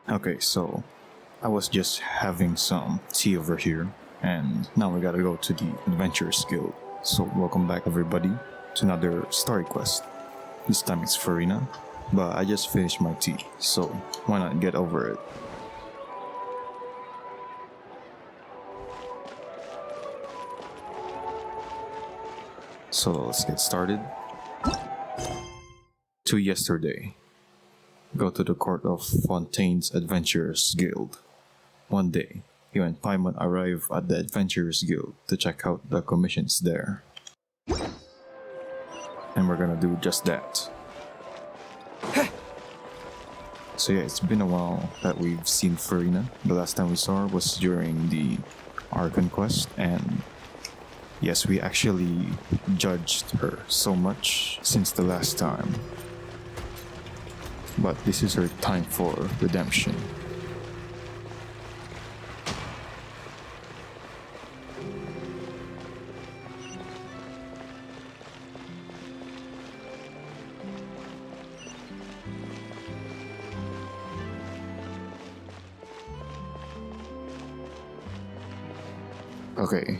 Okay, so I was just having some tea over here, and now we gotta go to the Adventurers Guild. So welcome back everybody to another story quest. This time it's Furina, but I just finished my tea, so why not get over it? So let's get started. To yesterday. Go to the court of Fontaine's Adventurers Guild. One day, you and Paimon arrive at the Adventurers Guild to check out the commissions there. And we're gonna do just that. So yeah, it's been a while that we've seen Furina. The last time we saw her was during the Archon Quest, and yes, we actually judged her so much since the last time. But this is her time for redemption. Okay,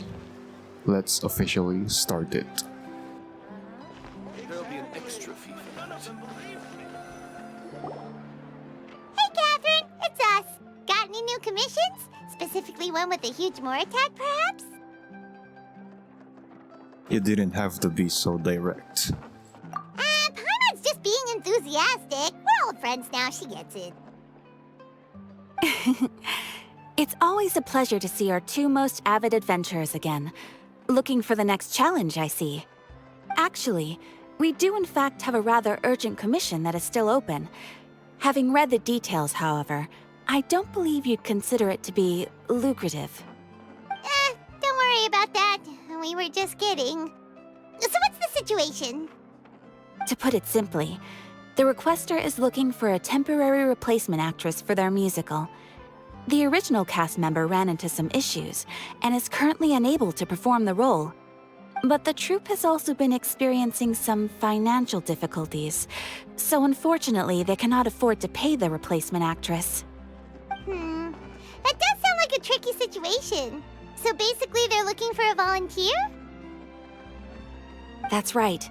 let's officially start it. There'll be an extra fee for that. Hey, Katheryne, it's us. Got any new commissions? Specifically one with a huge more attack, perhaps? You didn't have to be so direct. Paimon's just being enthusiastic. We're old friends now, she gets it. It's always a pleasure to see our two most avid adventurers again. Looking for the next challenge, I see. Actually, we do in fact have a rather urgent commission that is still open. Having read the details, however, I don't believe you'd consider it to be lucrative. Don't worry about that. We were just kidding. So what's the situation? To put it simply, the requester is looking for a temporary replacement actress for their musical. The original cast member ran into some issues and is currently unable to perform the role. But the troupe has also been experiencing some financial difficulties, so unfortunately they cannot afford to pay the replacement actress. That does sound like a tricky situation. So basically they're looking for a volunteer? That's right.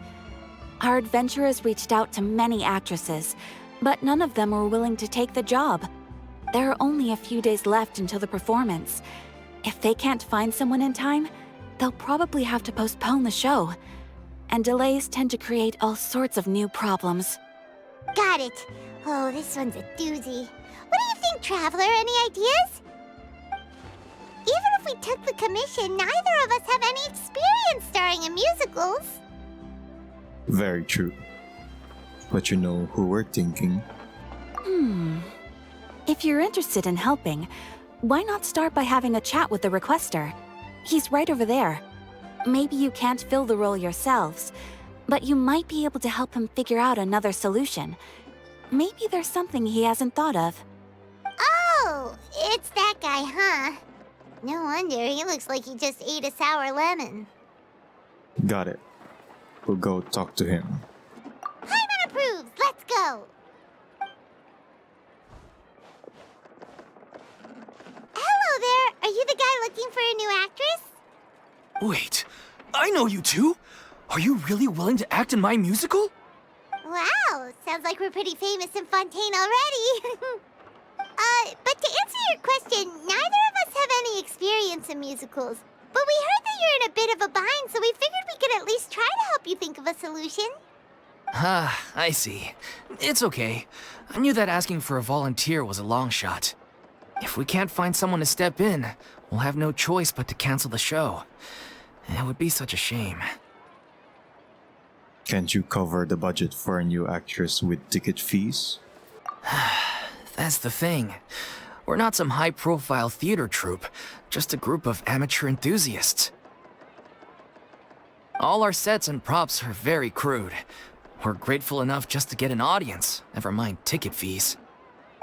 Our adventurers reached out to many actresses, but none of them were willing to take the job. There are only a few days left until the performance. If they can't find someone in time, they'll probably have to postpone the show. And delays tend to create all sorts of new problems. Got it. Oh, this one's a doozy. What do you think, Traveler? Any ideas? Even if we took the commission, neither of us have any experience starring in musicals. Very true. But you know who we're thinking? If you're interested in helping, why not start by having a chat with the requester? He's right over there. Maybe you can't fill the role yourselves, but you might be able to help him figure out another solution. Maybe there's something he hasn't thought of. Oh, it's that guy, huh? No wonder, he looks like he just ate a sour lemon. Got it. We'll go talk to him. Paimon approves, let's go! Hello there, are you the guy looking for a new actress? Wait, I know you two! Are you really willing to act in my musical? Wow, sounds like we're pretty famous in Fontaine already. But to answer your question, neither of us have any experience in musicals. But we heard that you're in a bit of a bind, so we figured we could at least try to help you think of a solution. Ah, I see. It's okay. I knew that asking for a volunteer was a long shot. If we can't find someone to step in, we'll have no choice but to cancel the show. It would be such a shame. Can't you cover the budget for a new actress with ticket fees? That's the thing. We're not some high-profile theater troupe, just a group of amateur enthusiasts. All our sets and props are very crude. We're grateful enough just to get an audience, never mind ticket fees.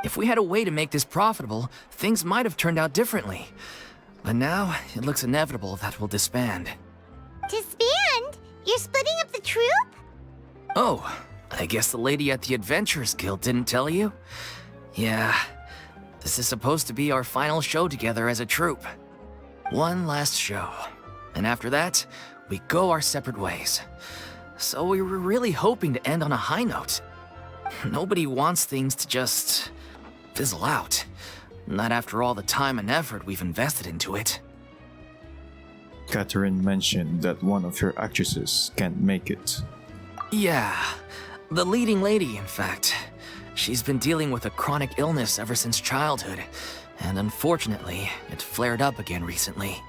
If we had a way to make this profitable, things might have turned out differently. But now, it looks inevitable that we'll disband. Disband? You're splitting up the troupe? Oh, I guess the lady at the Adventurers Guild didn't tell you? Yeah, This is supposed to be our final show together as a troupe. One last show. And after that, we go our separate ways. So we were really hoping to end on a high note. Nobody wants things to just fizzle out. Not after all the time and effort we've invested into it. Katheryne mentioned that one of your actresses can't make it. Yeah, the leading lady, in fact. She's been dealing with a chronic illness ever since childhood, and unfortunately, it flared up again recently.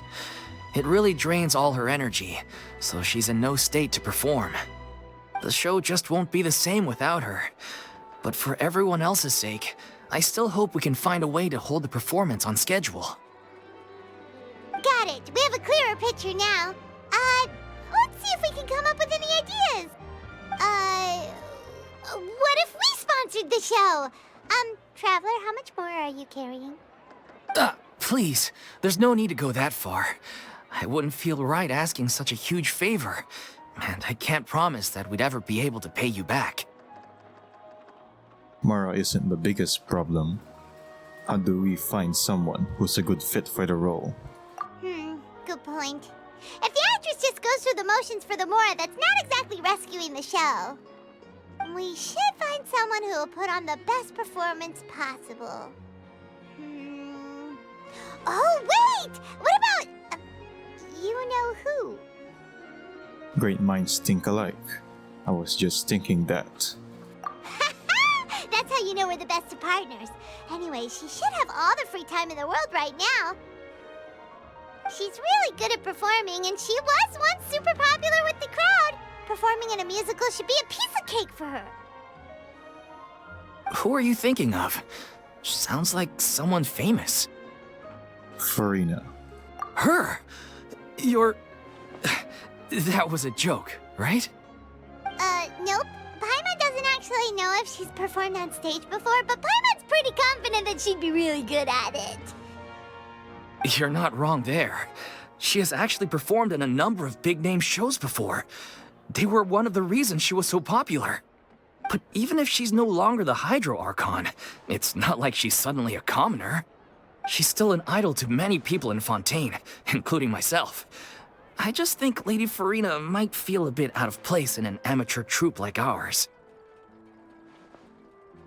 It really drains all her energy, so she's in no state to perform. The show just won't be the same without her. But for everyone else's sake, I still hope we can find a way to hold the performance on schedule. Got it. We have a clearer picture now. Let's see if we can come up with any ideas. What if we sponsored the show? Traveler, how much more are you carrying? Please, there's no need to go that far. I wouldn't feel right asking such a huge favor, and I can't promise that we'd ever be able to pay you back. Mara isn't the biggest problem. How do we find someone who's a good fit for the role? Good point. If the actress just goes through the motions for the Mora, that's not exactly rescuing the show. We should find someone who will put on the best performance possible. Oh, wait! What about... you know who? Great minds think alike. I was just thinking that. That's how you know we're the best of partners. Anyway, she should have all the free time in the world right now. She's really good at performing, and she was once super popular with the crowd. Performing in a musical should be a piece of cake for her. Who are you thinking of? Sounds like someone famous. Furina. Her? You're... That was a joke, right? Nope. Paimon doesn't actually know if she's performed on stage before, but Paimon's pretty confident that she'd be really good at it. You're not wrong there. She has actually performed in a number of big-name shows before. They were one of the reasons she was so popular. But even if she's no longer the Hydro Archon, it's not like she's suddenly a commoner. She's still an idol to many people in Fontaine, including myself. I just think Lady Furina might feel a bit out of place in an amateur troupe like ours.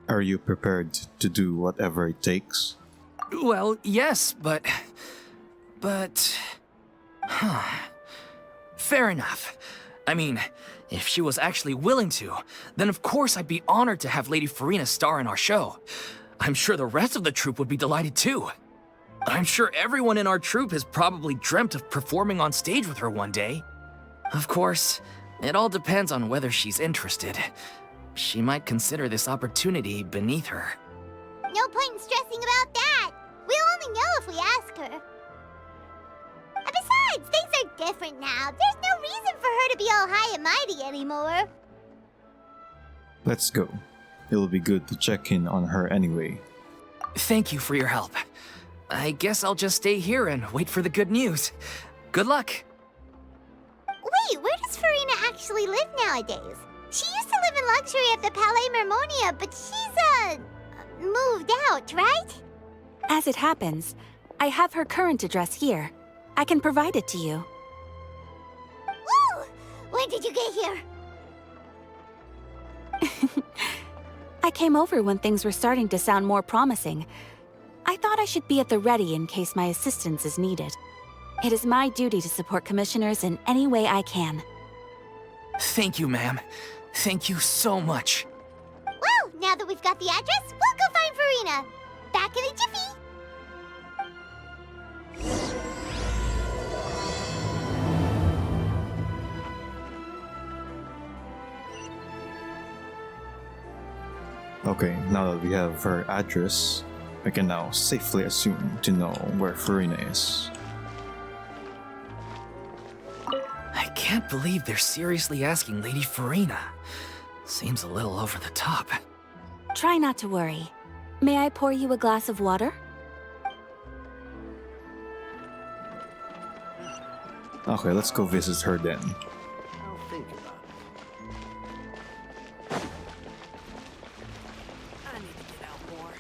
Are you prepared to do whatever it takes? Well, yes, but... Fair enough. I mean, if she was actually willing to, then of course I'd be honored to have Lady Furina star in our show. I'm sure the rest of the troupe would be delighted too. I'm sure everyone in our troupe has probably dreamt of performing on stage with her one day. Of course, it all depends on whether she's interested. She might consider this opportunity beneath her. No point in stressing about that. We'll only know if we ask her. And besides, things are different now. There's no reason for her to be all high and mighty anymore. Let's go. It'll be good to check in on her anyway. Thank you for your help. I guess I'll just stay here and wait for the good news. Good luck. Wait, where does Furina actually live nowadays? She used to live in luxury at the Palais Mermonia, but she's, moved out, right? As it happens, I have her current address here. I can provide it to you. Woo! When did you get here? I came over when things were starting to sound more promising. I thought I should be at the ready in case my assistance is needed. It is my duty to support commissioners in any way I can. Thank you, ma'am. Thank you so much. Well, now that we've got the address, we'll go find Furina. Back in a jiffy. Okay, now that we have her address, we can now safely assume to know where Furina is. I can't believe they're seriously asking Lady Furina. Seems a little over the top. Try not to worry. May I pour you a glass of water? Okay, let's go visit her then. I'll think about it. I need to get out more.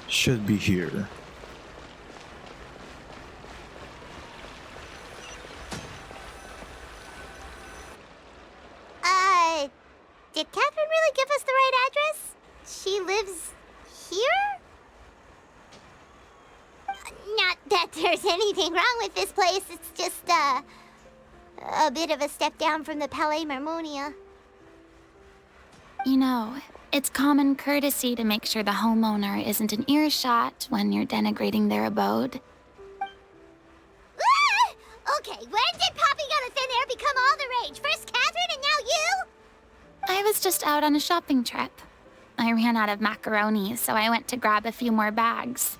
Should be here. Did Katheryne really give us the right address? She lives here? Not that there's anything wrong with this place, it's just, a bit of a step down from the Palais Marmonia. You know, it's common courtesy to make sure the homeowner isn't in earshot when you're denigrating their abode. Ah! Okay, when did popping out of thin air become all the rage? First Katheryne and now you? I was just out on a shopping trip. I ran out of macaroni, so I went to grab a few more bags.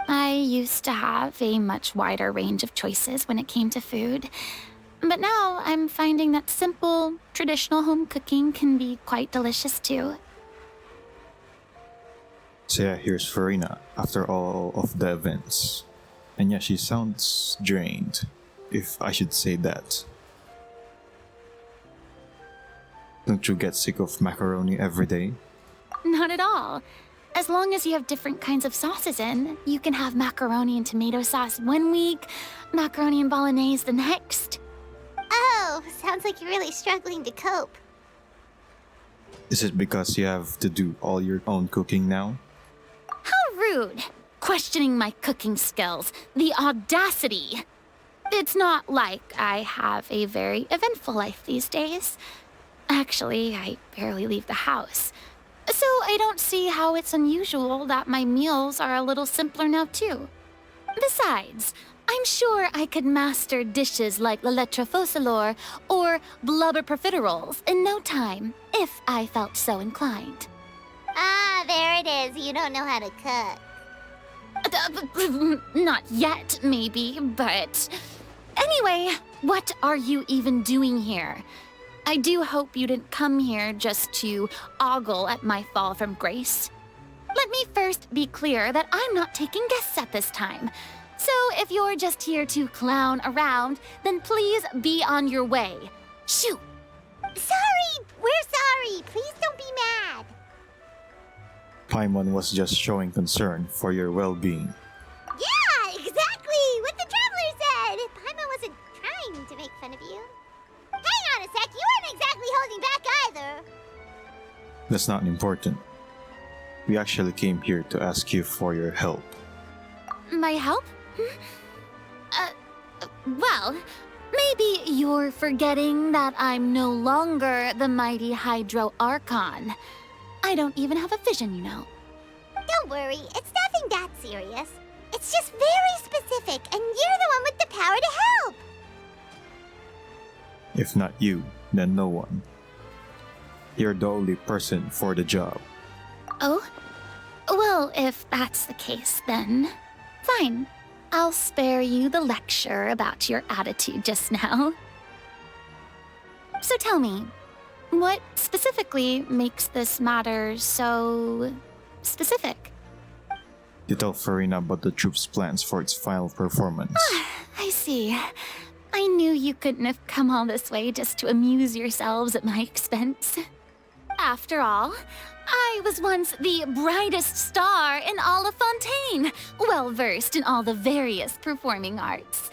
I used to have a much wider range of choices when it came to food, but now I'm finding that simple, traditional home cooking can be quite delicious too. So yeah, here's Furina after all of the events. And yeah, she sounds drained, if I should say that. Don't you get sick of macaroni every day? Not at all. As long as you have different kinds of sauces in, you can have macaroni and tomato sauce one week, macaroni and bolognese the next. Oh, sounds like you're really struggling to cope. Is it because you have to do all your own cooking now? How rude! Questioning my cooking skills. The audacity! It's not like I have a very eventful life these days. Actually, I barely leave the house. So I don't see how it's unusual that my meals are a little simpler now too. Besides, I'm sure I could master dishes like la lettre focilor or blubber profiteroles in no time, if I felt so inclined. Ah, there it is. You don't know how to cook. Not yet, maybe, but... Anyway, what are you even doing here? I do hope you didn't come here just to ogle at my fall from grace. Let me first be clear that I'm not taking guests at this time. So if you're just here to clown around, then please be on your way. Shoo! Sorry! We're sorry! Please don't be mad! Paimon was just showing concern for your well-being. Yeah, exactly! What the Traveler said! Paimon wasn't trying to make fun of you. Hang on a sec, you weren't exactly holding back either. That's not important. We actually came here to ask you for your help. My help? Well, maybe you're forgetting that I'm no longer the mighty Hydro Archon. I don't even have a vision, you know. Don't worry, it's nothing that serious. It's just very specific, and you're the one with the power to help. If not you, then no one. You're the only person for the job. Oh? Well, if that's the case, then fine. I'll spare you the lecture about your attitude just now. So tell me, what specifically makes this matter so specific? You tell Furina about the troop's plans for its final performance. I see. I knew you couldn't have come all this way just to amuse yourselves at my expense. After all, I was once the brightest star in all of Fontaine, well-versed in all the various performing arts.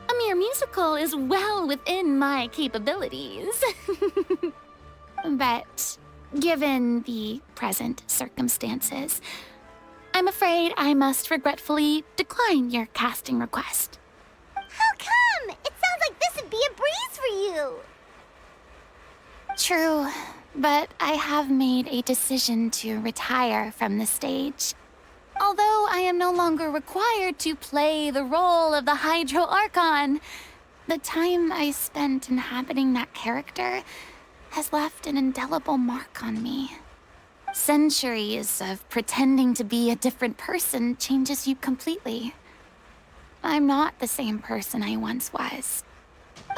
A mere musical is well within my capabilities. But given the present circumstances, I'm afraid I must regretfully decline your casting request. How come? It sounds like this would be a breeze for you. True, but I have made a decision to retire from the stage. Although I am no longer required to play the role of the Hydro Archon, the time I spent inhabiting that character has left an indelible mark on me. Centuries of pretending to be a different person changes you completely. I'm not the same person I once was.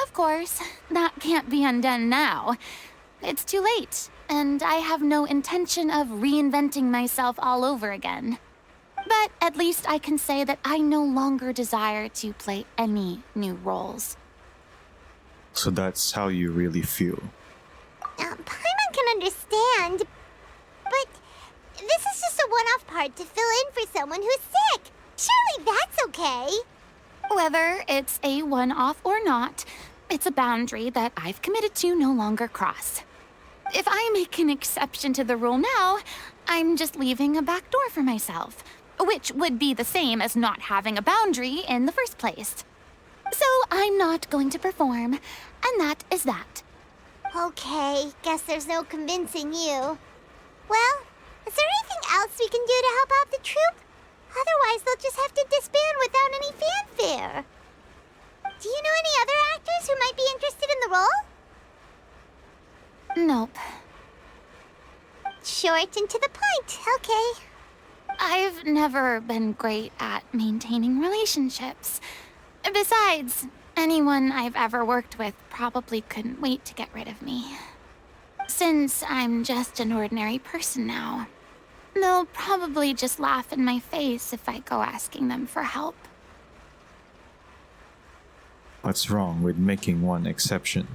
Of course, that can't be undone now. It's too late, and I have no intention of reinventing myself all over again. But at least I can say that I no longer desire to play any new roles. So that's how you really feel. Paimon can understand, but this is just a one-off part part to fill in for someone who's sick. Surely that's okay. Whether it's a one-off or not, it's a boundary that I've committed to no longer cross. If I make an exception to the rule now, I'm just leaving a back door for myself, which would be the same as not having a boundary in the first place. So I'm not going to perform, and that is that. Okay, guess there's no convincing you. Well, is there anything else we can do to help out the troupe? Otherwise, they'll just have to disband without any fanfare. Do you know any other actors who might be interested in the role? Nope. Short and to the point, okay. I've never been great at maintaining relationships. Besides, anyone I've ever worked with probably couldn't wait to get rid of me. Since I'm just an ordinary person now, they'll probably just laugh in my face if I go asking them for help. What's wrong with making one exception?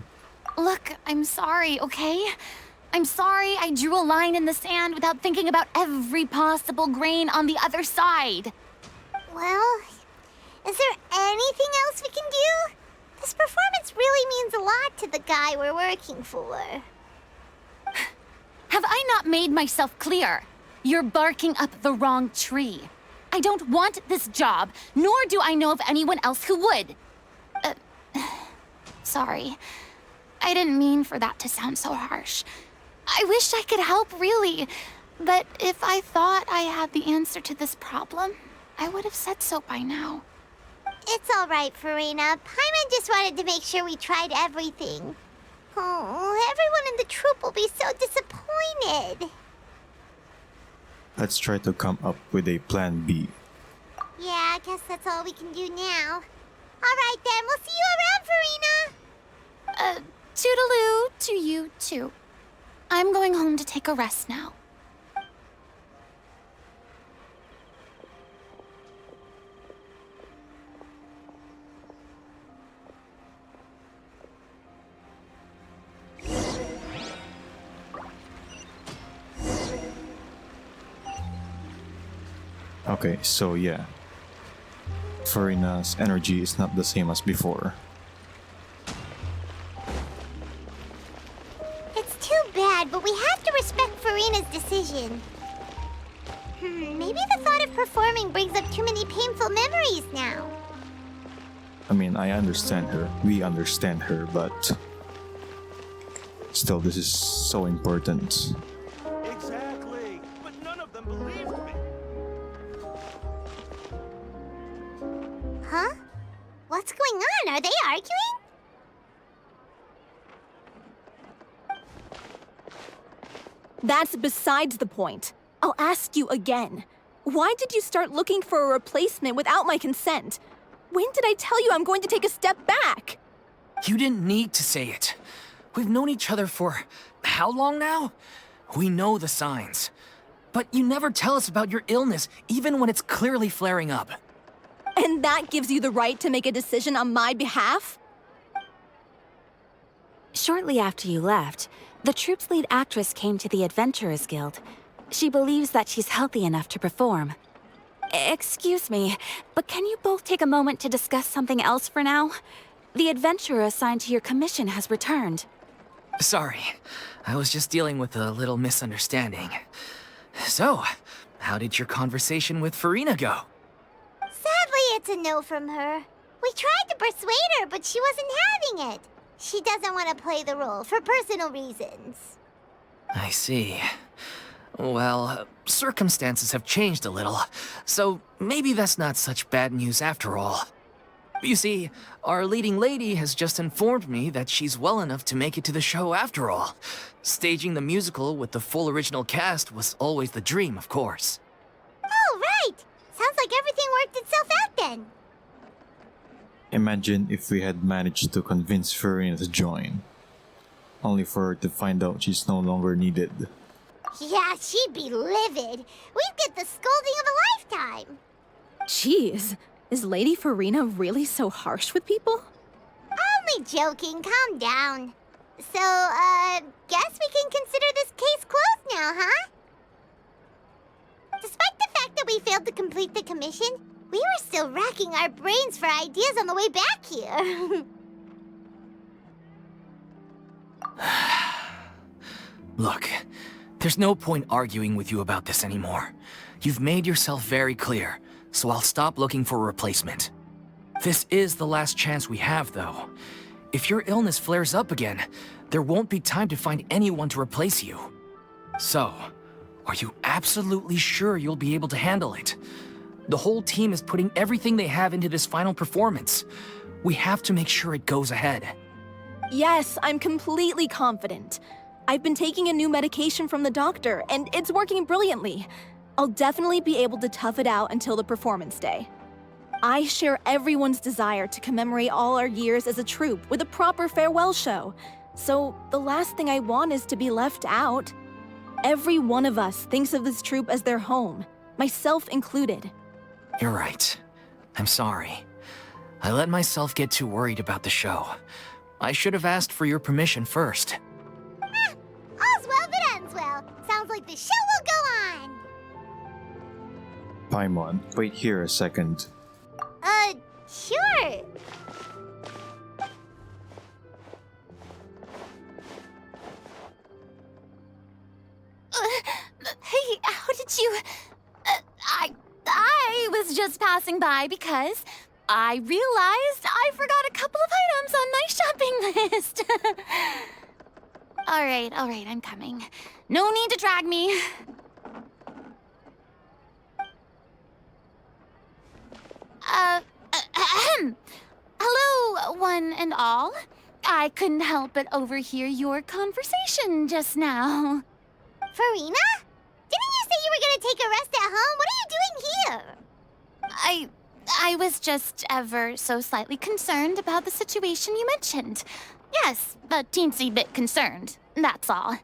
Look, I'm sorry, okay? I'm sorry I drew a line in the sand without thinking about every possible grain on the other side. Well, is there anything else we can do? This performance really means a lot to the guy we're working for. Have I not made myself clear? You're barking up the wrong tree. I don't want this job, nor do I know of anyone else who would. Sorry. I didn't mean for that to sound so harsh. I wish I could help, really. But if I thought I had the answer to this problem, I would have said so by now. It's all right, Furina. Paimon just wanted to make sure we tried everything. Oh, everyone in the troupe will be so disappointed. Let's try to come up with a plan B. Yeah, I guess that's all we can do now. All right, then. We'll see you around, Furina. Toodaloo to you, too. I'm going home to take a rest now. Okay, so yeah. Furina's energy is not the same as before. It's too bad, but we have to respect Furina's decision. Maybe the thought of performing brings up too many painful memories now. I mean, I understand her. We understand her, but still, this is so important. Exactly. But none of them believed me. Huh? What's going on? Are they arguing? That's besides the point. I'll ask you again. Why did you start looking for a replacement without my consent? When did I tell you I'm going to take a step back? You didn't need to say it. We've known each other for how long now? We know the signs. But you never tell us about your illness, even when it's clearly flaring up. And that gives you the right to make a decision on my behalf? Shortly after you left, the troupe's lead actress came to the Adventurers Guild. She believes that she's healthy enough to perform. Excuse me, but can you both take a moment to discuss something else for now? The adventurer assigned to your commission has returned. Sorry, I was just dealing with a little misunderstanding. So, how did your conversation with Furina go? Sadly, it's a no from her. We tried to persuade her, but she wasn't having it. She doesn't want to play the role for personal reasons. I see. Well, circumstances have changed a little, so maybe that's not such bad news after all. You see, our leading lady has just informed me that she's well enough to make it to the show after all. Staging the musical with the full original cast was always the dream, of course. Oh, right! Sounds like everything worked itself out then. Imagine if we had managed to convince Furina to join, only for her to find out she's no longer needed. Yeah, she'd be livid. We'd get the scolding of a lifetime. Jeez, is Lady Furina really so harsh with people? Only joking, calm down. So, guess we can consider this case closed now, huh? Despite the fact failed to complete the commission? We were still racking our brains for ideas on the way back here. Look, there's no point arguing with you about this anymore. You've made yourself very clear, so I'll stop looking for a replacement. This is the last chance we have, though. If your illness flares up again, there won't be time to find anyone to replace you. So, are you absolutely sure you'll be able to handle it? The whole team is putting everything they have into this final performance. We have to make sure it goes ahead. Yes, I'm completely confident. I've been taking a new medication from the doctor, and it's working brilliantly. I'll definitely be able to tough it out until the performance day. I share everyone's desire to commemorate all our years as a troupe with a proper farewell show. So the last thing I want is to be left out. Every one of us thinks of this troupe as their home, myself included. You're right. I'm sorry. I let myself get too worried about the show. I should have asked for your permission first. All's well that ends well. Sounds like the show will go on. Paimon, wait here a second. Sure. Hey, how did you... I was just passing by because I realized I forgot a couple of items on my shopping list. All right, I'm coming. No need to drag me. Hello, one and all. I couldn't help but overhear your conversation just now. Furina? Didn't you say you were gonna take a rest at home? What are you doing here? I was just ever so slightly concerned about the situation you mentioned. Yes, a teensy bit concerned, that's all.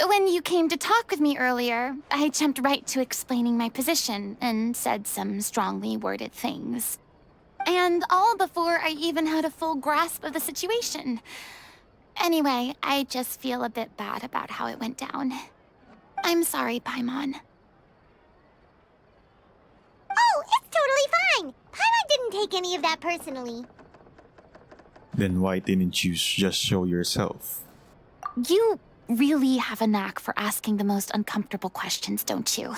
When you came to talk with me earlier, I jumped right to explaining my position and said some strongly worded things. And all before I even had a full grasp of the situation. Anyway, I just feel a bit bad about how it went down. I'm sorry, Paimon. Oh, it's totally fine. Paimon didn't take any of that personally. Then why didn't you just show yourself? You really have a knack for asking the most uncomfortable questions, don't you?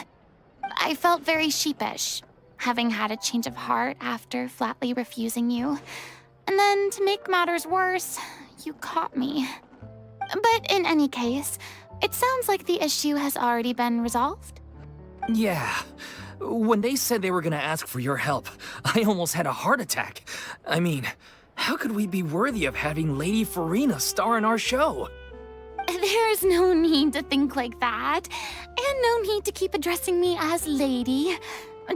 I felt very sheepish, having had a change of heart after flatly refusing you. And then, to make matters worse, you caught me. But in any case, it sounds like the issue has already been resolved. Yeah. When they said they were gonna ask for your help, I almost had a heart attack. I mean, how could we be worthy of having Lady Furina star in our show? There's no need to think like that, and no need to keep addressing me as Lady.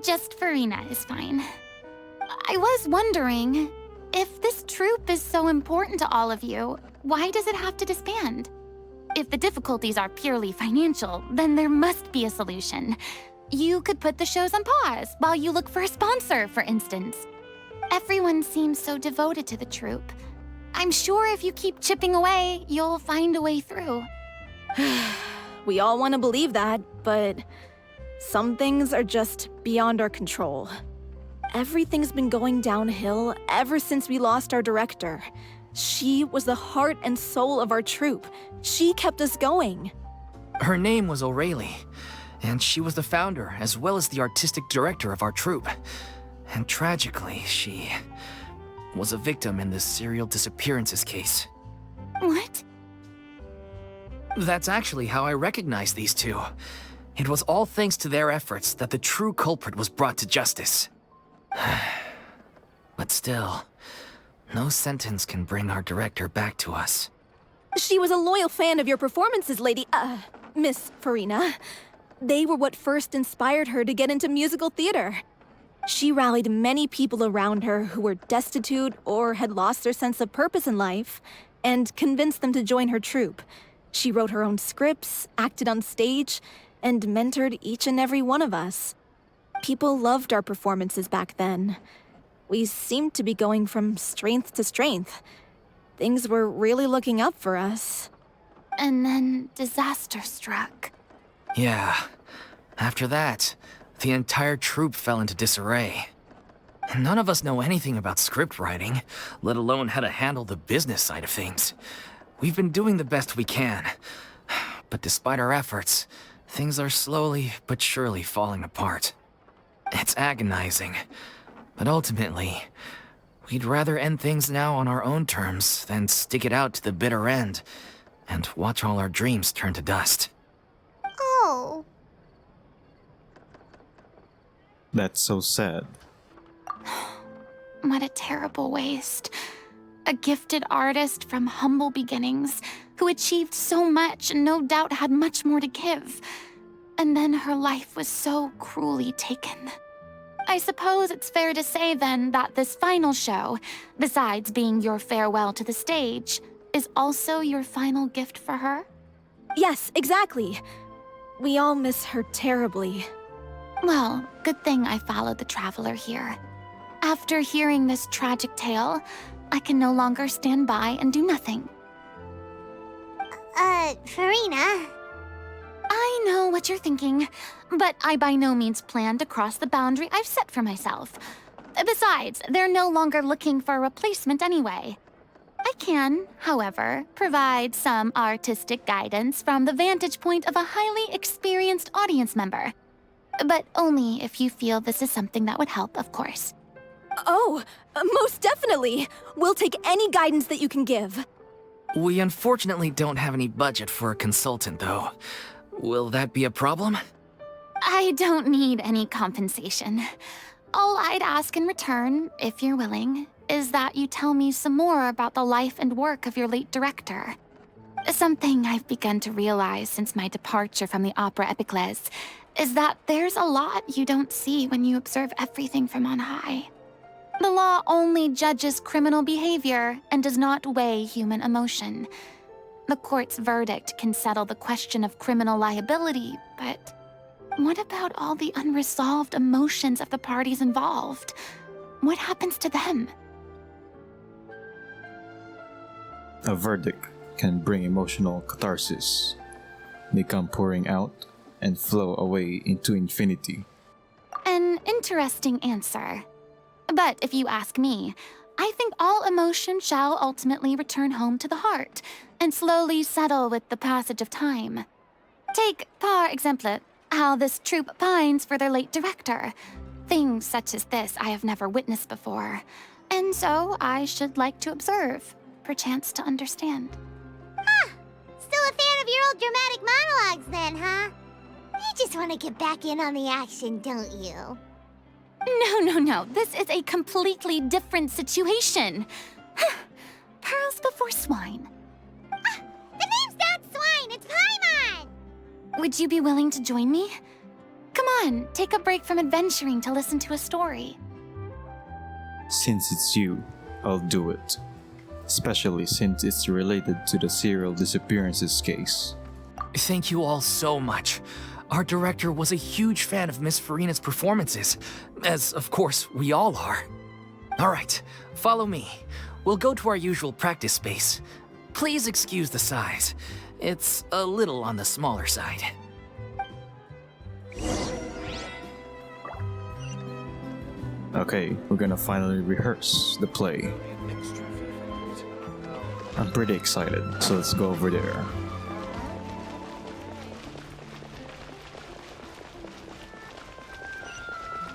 Just Furina is fine. I was wondering, if this troupe is so important to all of you, why does it have to disband? If the difficulties are purely financial, then there must be a solution. You could put the shows on pause while you look for a sponsor, for instance. Everyone seems so devoted to the troupe. I'm sure if you keep chipping away, you'll find a way through. We all want to believe that, but some things are just beyond our control. Everything's been going downhill ever since we lost our director. She was the heart and soul of our troupe. She kept us going. Her name was O'Reilly, and she was the founder as well as the artistic director of our troupe. And tragically, she was a victim in the serial disappearances case. What? That's actually how I recognized these two. It was all thanks to their efforts that the true culprit was brought to justice. But still, no sentence can bring our director back to us. She was a loyal fan of your performances, Miss Furina. They were what first inspired her to get into musical theater. She rallied many people around her who were destitute or had lost their sense of purpose in life, and convinced them to join her troupe. She wrote her own scripts, acted on stage, and mentored each and every one of us. People loved our performances back then. We seemed to be going from strength to strength. Things were really looking up for us. And then disaster struck. Yeah. After that, The entire troupe fell into disarray. None of us know anything about script writing, let alone how to handle the business side of things. We've been doing the best we can, but despite our efforts, things are slowly but surely falling apart. It's agonizing, but ultimately, we'd rather end things now on our own terms than stick it out to the bitter end and watch all our dreams turn to dust. Oh. That's so sad. What a terrible waste. A gifted artist from humble beginnings who achieved so much and no doubt had much more to give. And then her life was so cruelly taken. I suppose it's fair to say then that this final show, besides being your farewell to the stage, is also your final gift for her? Yes, exactly. We all miss her terribly. Well, good thing I followed the Traveler here. After hearing this tragic tale, I can no longer stand by and do nothing. Furina. I know what you're thinking, but I by no means plan to cross the boundary I've set for myself. Besides, they're no longer looking for a replacement anyway. I can, however, provide some artistic guidance from the vantage point of a highly experienced audience member. But only if you feel this is something that would help, of course. Oh, most definitely. We'll take any guidance that you can give. We unfortunately don't have any budget for a consultant, though. Will that be a problem? I don't need any compensation. All I'd ask in return, if you're willing, is that you tell me some more about the life and work of your late director. Something I've begun to realize since my departure from the Opera Epiclese is that there's a lot you don't see when you observe everything from on high. The law only judges criminal behavior and does not weigh human emotion. The court's verdict can settle the question of criminal liability, but what about all the unresolved emotions of the parties involved? What happens to them? A verdict can bring emotional catharsis. They come pouring out and flow away into infinity. An interesting answer. But if you ask me, I think all emotion shall ultimately return home to the heart and slowly settle with the passage of time. Take, par exemple, how this troupe pines for their late director. Things such as this I have never witnessed before, and so I should like to observe, perchance to understand. Huh. Still a fan of your old dramatic monologues then, huh? You just want to get back in on the action, don't you? No. This is a completely different situation. Pearls before swine. Ah, the name's not Swine, it's Paimon! Would you be willing to join me? Come on, take a break from adventuring to listen to a story. Since it's you, I'll do it. Especially since it's related to the serial disappearances case. Thank you all so much. Our director was a huge fan of Miss Furina's performances, as of course we all are. All right, follow me. We'll go to our usual practice space. Please excuse the size. It's a little on the smaller side. Okay, we're gonna finally rehearse the play. I'm pretty excited, so let's go over there.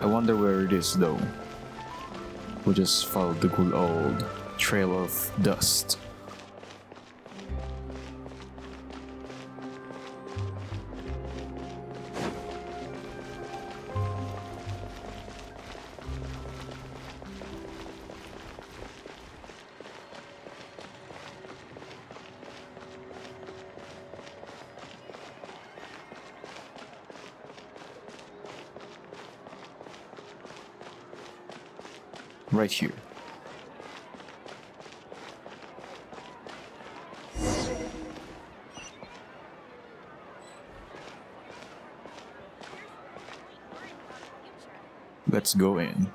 I wonder where it is though. We'll just follow the good old trail of dust. Right here. Let's go in.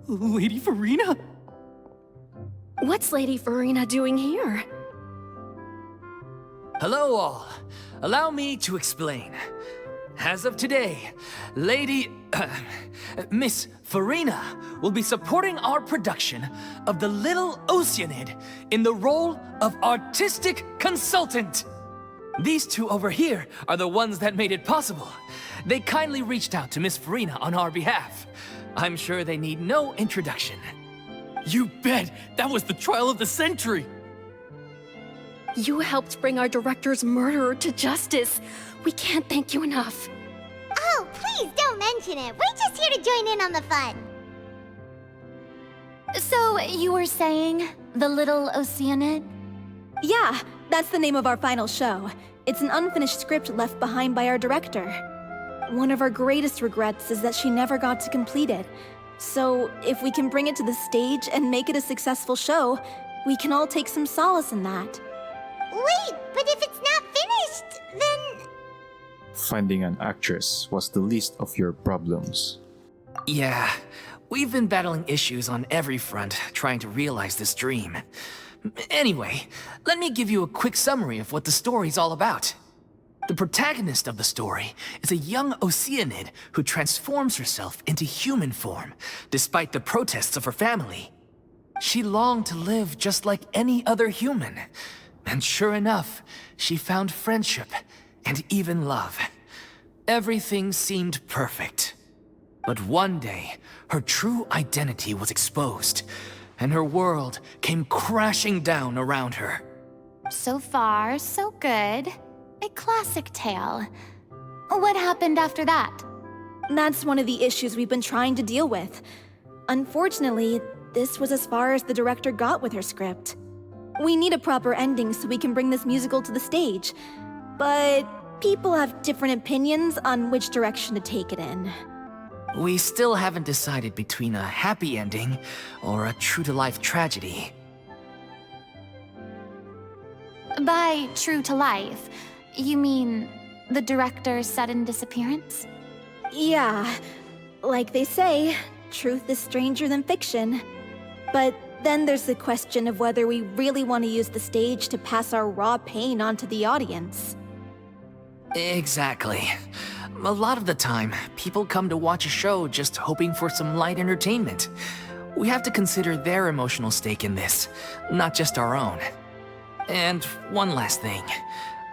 Lady Furina? What's Lady Furina doing here? Hello all. Allow me to explain. As of today, Miss Furina will be supporting our production of The Little Oceanid in the role of artistic consultant. These two over here are the ones that made it possible. They kindly reached out to Miss Furina on our behalf. I'm sure they need no introduction. You bet! That was the trial of the century! You helped bring our director's murderer to justice. We can't thank you enough. Oh, please don't mention it. We're just here to join in on the fun. So, you were saying The Little Oceanid? Yeah, that's the name of our final show. It's an unfinished script left behind by our director. One of our greatest regrets is that she never got to complete it. So, if we can bring it to the stage and make it a successful show, we can all take some solace in that. Wait, but if it's not finished, then... Finding an actress was the least of your problems. Yeah, we've been battling issues on every front trying to realize this dream. Anyway, let me give you a quick summary of what the story's all about. The protagonist of the story is a young Oceanid who transforms herself into human form, despite the protests of her family. She longed to live just like any other human. And sure enough, she found friendship and even love. Everything seemed perfect. But one day, her true identity was exposed, and her world came crashing down around her. So far, so good. A classic tale. What happened after that? That's one of the issues we've been trying to deal with. Unfortunately, this was as far as the director got with her script. We need a proper ending so we can bring this musical to the stage. But people have different opinions on which direction to take it in. We still haven't decided between a happy ending or a true-to-life tragedy. By true to life, you mean the director's sudden disappearance? Yeah, like they say, truth is stranger than fiction. But then there's the question of whether we really want to use the stage to pass our raw pain onto the audience. Exactly. A lot of the time, people come to watch a show just hoping for some light entertainment. We have to consider their emotional stake in this, not just our own. And one last thing.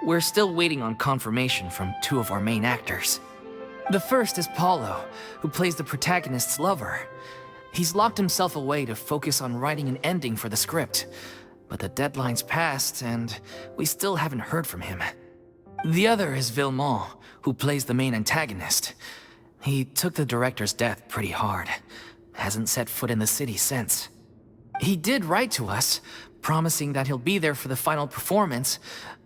We're still waiting on confirmation from two of our main actors. The first is Paulo, who plays the protagonist's lover. He's locked himself away to focus on writing an ending for the script, but the deadline's passed and we still haven't heard from him. The other is Villemont, who plays the main antagonist. He took the director's death pretty hard. Hasn't set foot in the city since. He did write to us, promising that he'll be there for the final performance,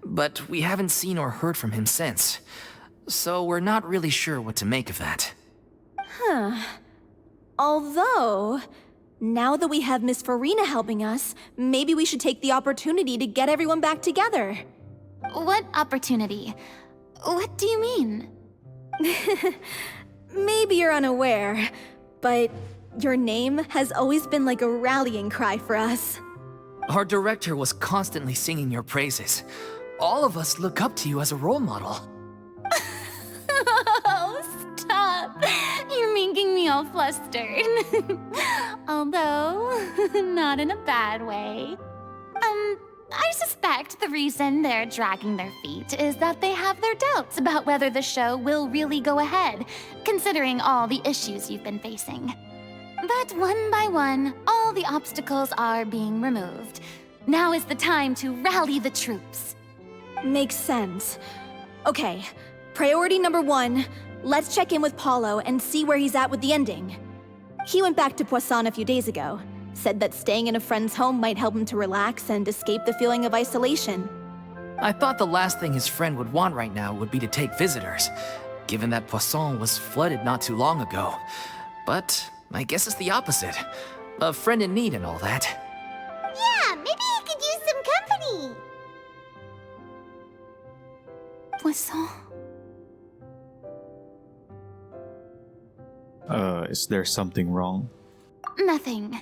but we haven't seen or heard from him since. So we're not really sure what to make of that. Although, now that we have Miss Furina helping us, maybe we should take the opportunity to get everyone back together. What opportunity? What do you mean? Maybe you're unaware, but your name has always been like a rallying cry for us. Our director was constantly singing your praises. All of us look up to you as a role model. Oh, stop! You're making me all flustered. Although, not in a bad way. I suspect the reason they're dragging their feet is that they have their doubts about whether the show will really go ahead, considering all the issues you've been facing. But one by one, all the obstacles are being removed. Now is the time to rally the troops. Makes sense. Okay, priority number 1, let's check in with Paulo and see where he's at with the ending. He went back to Poisson a few days ago, said that staying in a friend's home might help him to relax and escape the feeling of isolation. I thought the last thing his friend would want right now would be to take visitors, given that Poisson was flooded not too long ago. But I guess it's the opposite. A friend in need and all that. Yeah, maybe he could use some company. Poisson? Is there something wrong? nothing.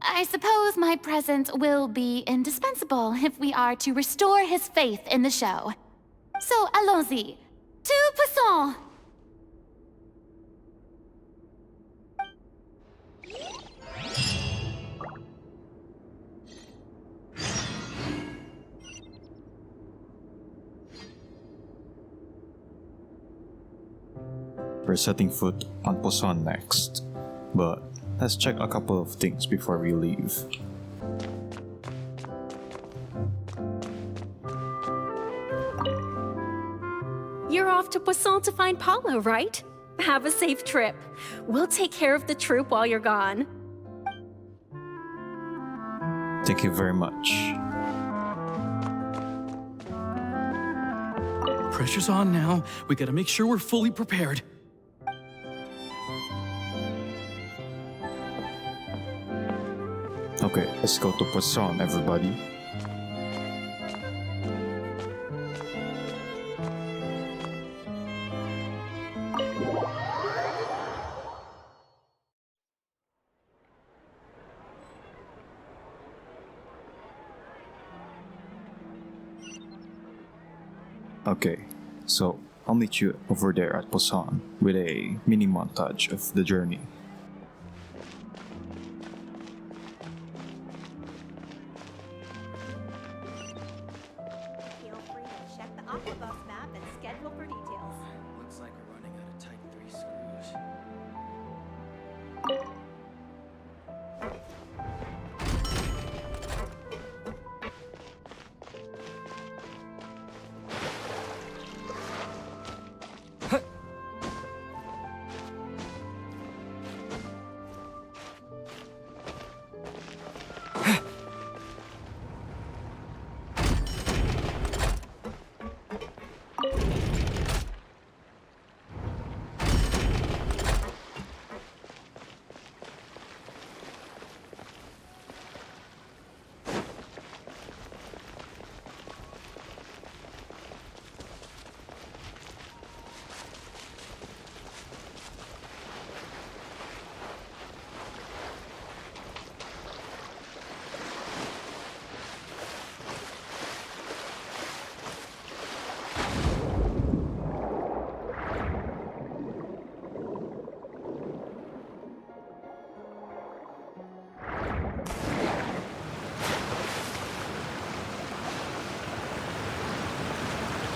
I suppose my presence will be indispensable if we are to restore his faith in the show. So, allons-y. Tout passons! We're setting foot on Poson next, but let's check a couple of things before we leave. You're off to Poisson to find Paolo, right? Have a safe trip. We'll take care of the troop while you're gone. Thank you very much. Pressure's on now. We gotta make sure we're fully prepared. Okay, let's go to Poisson, everybody. Okay, so I'll meet you over there at Poisson with a mini montage of the journey. Feel free to check the Aquabus map and schedule for details. Looks like we're running out of Type 3 screws.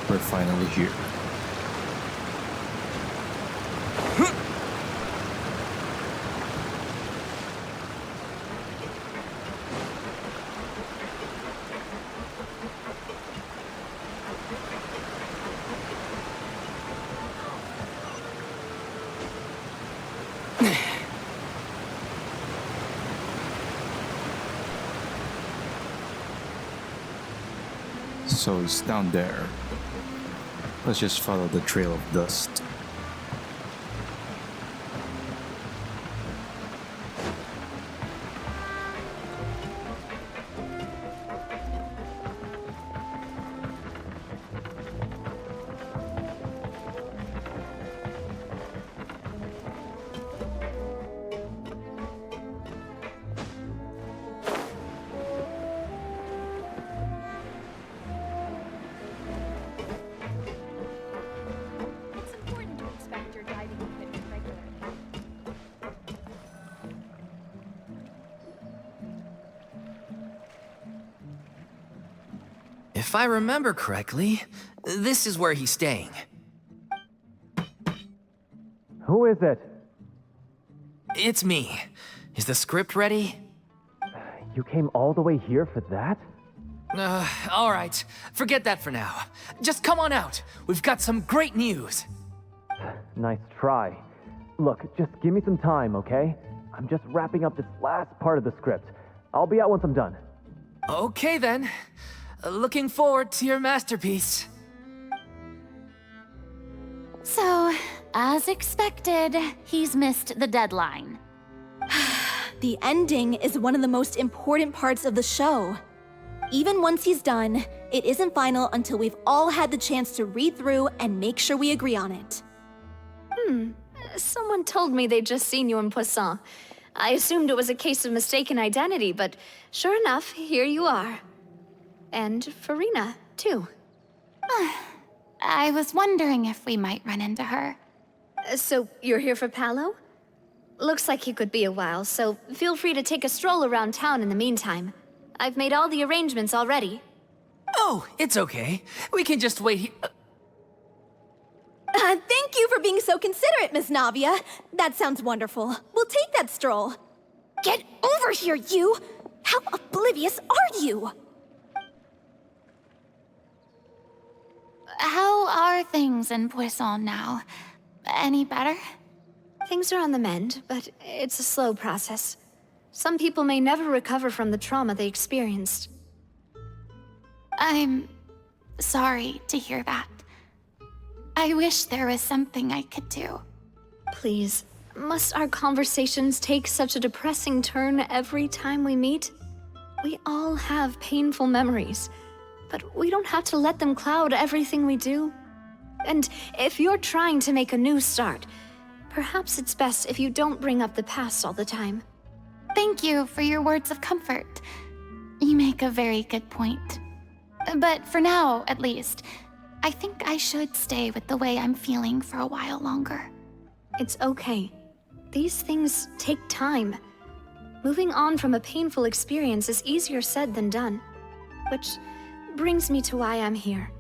We're finally here. So it's down there. Let's just follow the trail of dust. It's important to inspect your diving equipment regularly. If I remember correctly, this is where he's staying. Who is it? It's me. Is the script ready? You came all the way here for that? All right. Forget that for now. Just come on out. We've got some great news. Nice try. Look, just give me some time, okay? I'm just wrapping up this last part of the script. I'll be out once I'm done. Okay then. Looking forward to your masterpiece. So, as expected, he's missed the deadline. The ending is one of the most important parts of the show. Even once he's done, it isn't final until we've all had the chance to read through and make sure we agree on it. Someone told me they'd just seen you in Poisson. I assumed it was a case of mistaken identity, but sure enough, here you are. And Furina, too. I was wondering if we might run into her. So, you're here for Palo? Looks like he could be a while, so feel free to take a stroll around town in the meantime. I've made all the arrangements already. Oh, it's okay. We can just wait here. Thank you for being so considerate, Miss Navia. That sounds wonderful. We'll take that stroll. Get over here, you! How oblivious are you? How are things in Poisson now? Any better? Things are on the mend, but it's a slow process. Some people may never recover from the trauma they experienced. I'm sorry to hear that. I wish there was something I could do. Please, must our conversations take such a depressing turn every time we meet? We all have painful memories, but we don't have to let them cloud everything we do. And if you're trying to make a new start, perhaps it's best if you don't bring up the past all the time. Thank you for your words of comfort. You make a very good point. But for now, at least, I think I should stay with the way I'm feeling for a while longer. It's okay. These things take time. Moving on from a painful experience is easier said than done. Which brings me to why I'm here.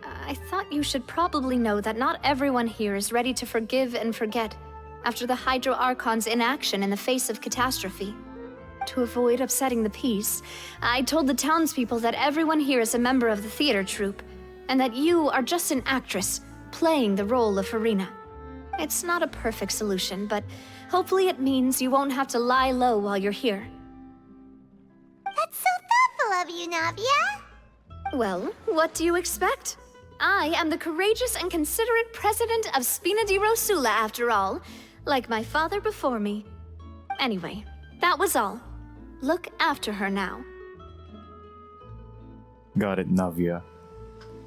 I thought you should probably know that not everyone here is ready to forgive and forget after the Hydro Archon's inaction in the face of catastrophe. To avoid upsetting the peace, I told the townspeople that everyone here is a member of the theater troupe, and that you are just an actress playing the role of Furina. It's not a perfect solution, but hopefully it means you won't have to lie low while you're here. That's so thoughtful of you, Navia. Well, what do you expect? I am the courageous and considerate president of Spina di Rosula, after all, like my father before me. Anyway, that was all. Look after her now. Got it, Navia.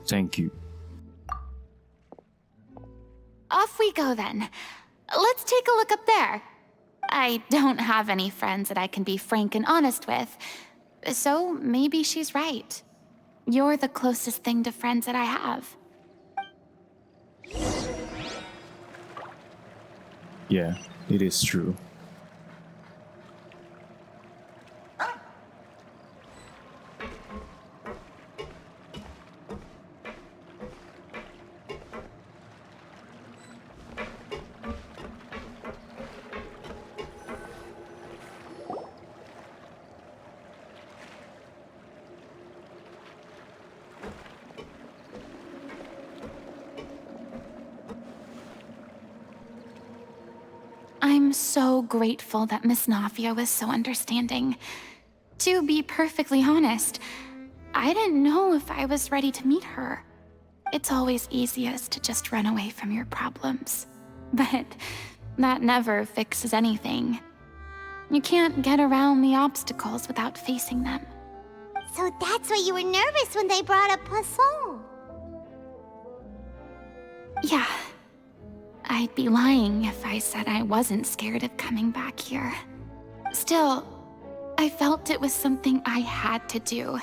Thank you. Off we go then. Let's take a look up there. I don't have any friends that I can be frank and honest with, so maybe she's right. You're the closest thing to friends that I have. Yeah, it is true. I'm so grateful that Miss Navia was so understanding. To be perfectly honest, I didn't know if I was ready to meet her. It's always easiest to just run away from your problems. But that never fixes anything. You can't get around the obstacles without facing them. So that's why you were nervous when they brought up Poisson. Yeah. I'd be lying if I said I wasn't scared of coming back here. Still, I felt it was something I had to do.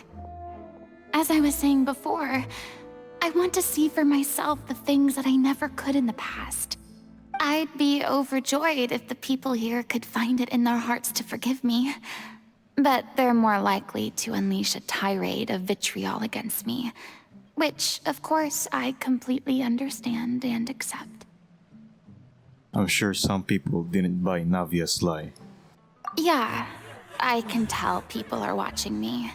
As I was saying before, I want to see for myself the things that I never could in the past. I'd be overjoyed if the people here could find it in their hearts to forgive me. But they're more likely to unleash a tirade of vitriol against me, which, of course, I completely understand and accept. I'm sure some people didn't buy Navia's lie. Yeah, I can tell people are watching me.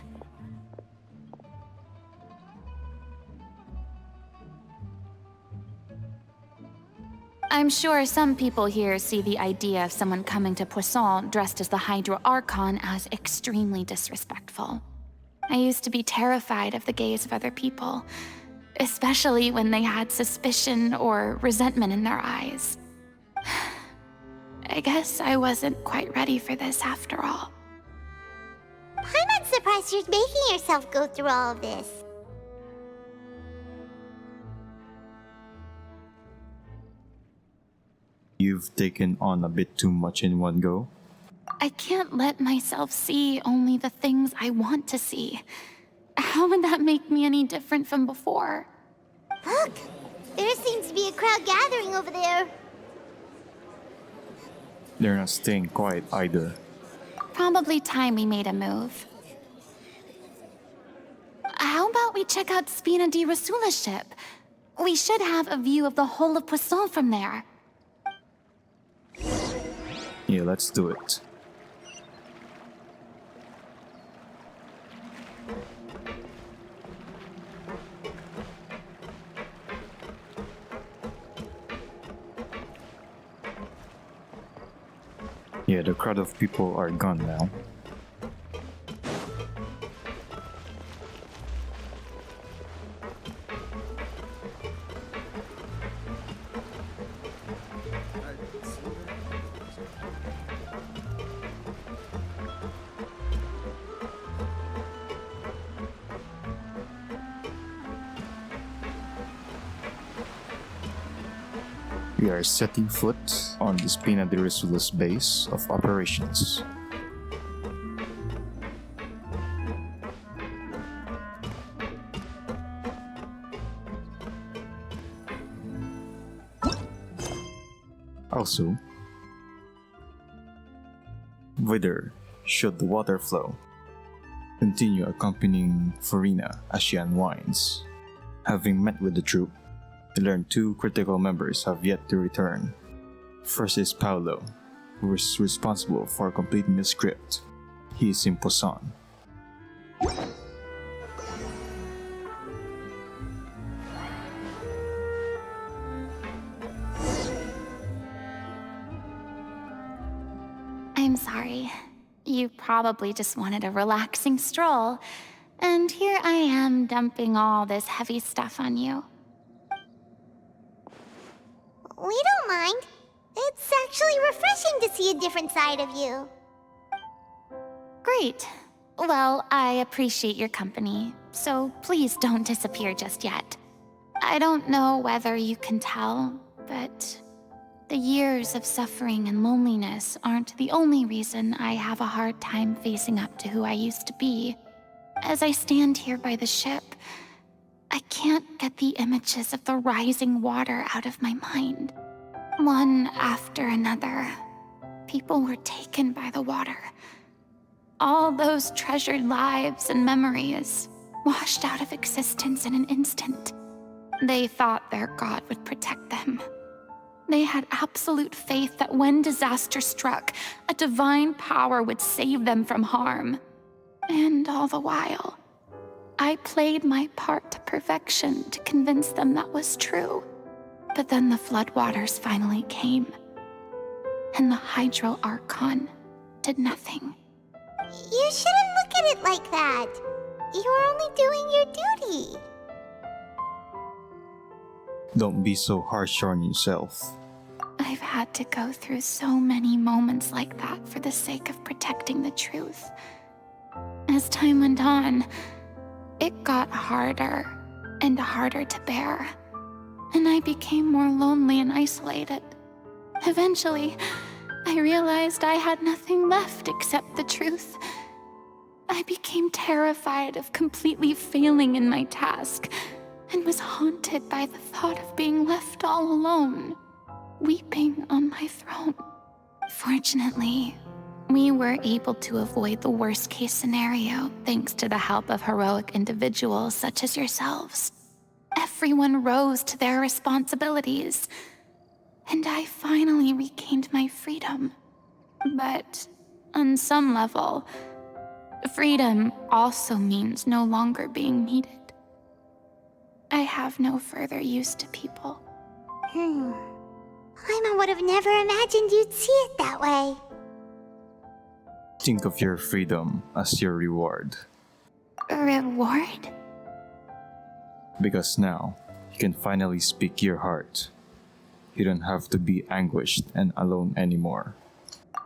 I'm sure some people here see the idea of someone coming to Poisson dressed as the Hydro Archon as extremely disrespectful. I used to be terrified of the gaze of other people, especially when they had suspicion or resentment in their eyes. I guess I wasn't quite ready for this after all. I'm surprised you're making yourself go through all of this. You've taken on a bit too much in one go. I can't let myself see only the things I want to see. How would that make me any different from before? Look! There seems to be a crowd gathering over there. They're not staying quiet either. Probably time we made a move. How about we check out Spina di Rasula's ship? We should have a view of the whole of Poisson from there. Yeah, let's do it. Yeah, the crowd of people are gone now. We are setting foot on the Spina di Rasula's base of operations. Also, whither should the water flow? Continue accompanying Furina as she unwinds. Having met with the troop, we learn two critical members have yet to return. First is Paolo, who is responsible for completing the script. He is in Poisson. I'm sorry. You probably just wanted a relaxing stroll, and here I am dumping all this heavy stuff on you. We don't mind. It's actually refreshing to see a different side of you. Great. Well, I appreciate your company, so please don't disappear just yet. I don't know whether you can tell, but the years of suffering and loneliness aren't the only reason I have a hard time facing up to who I used to be. As I stand here by the ship, I can't get the images of the rising water out of my mind. One after another, people were taken by the water. All those treasured lives and memories washed out of existence in an instant. They thought their god would protect them. They had absolute faith that when disaster struck, a divine power would save them from harm. And all the while, I played my part to perfection to convince them that was true. But then the floodwaters finally came, and the Hydro Archon did nothing. You shouldn't look at it like that. You're only doing your duty. Don't be so harsh on yourself. I've had to go through so many moments like that for the sake of protecting the truth. As time went on, it got harder and harder to bear, and I became more lonely and isolated. Eventually, I realized I had nothing left except the truth. I became terrified of completely failing in my task, and was haunted by the thought of being left all alone, weeping on my throne. Fortunately, we were able to avoid the worst-case scenario thanks to the help of heroic individuals such as yourselves. Everyone rose to their responsibilities, and I finally regained my freedom. But on some level, freedom also means no longer being needed. I have no further use to people. Paimon would have never imagined you'd see it that way. Think of your freedom as your reward. A reward? Because now, you can finally speak your heart. You don't have to be anguished and alone anymore.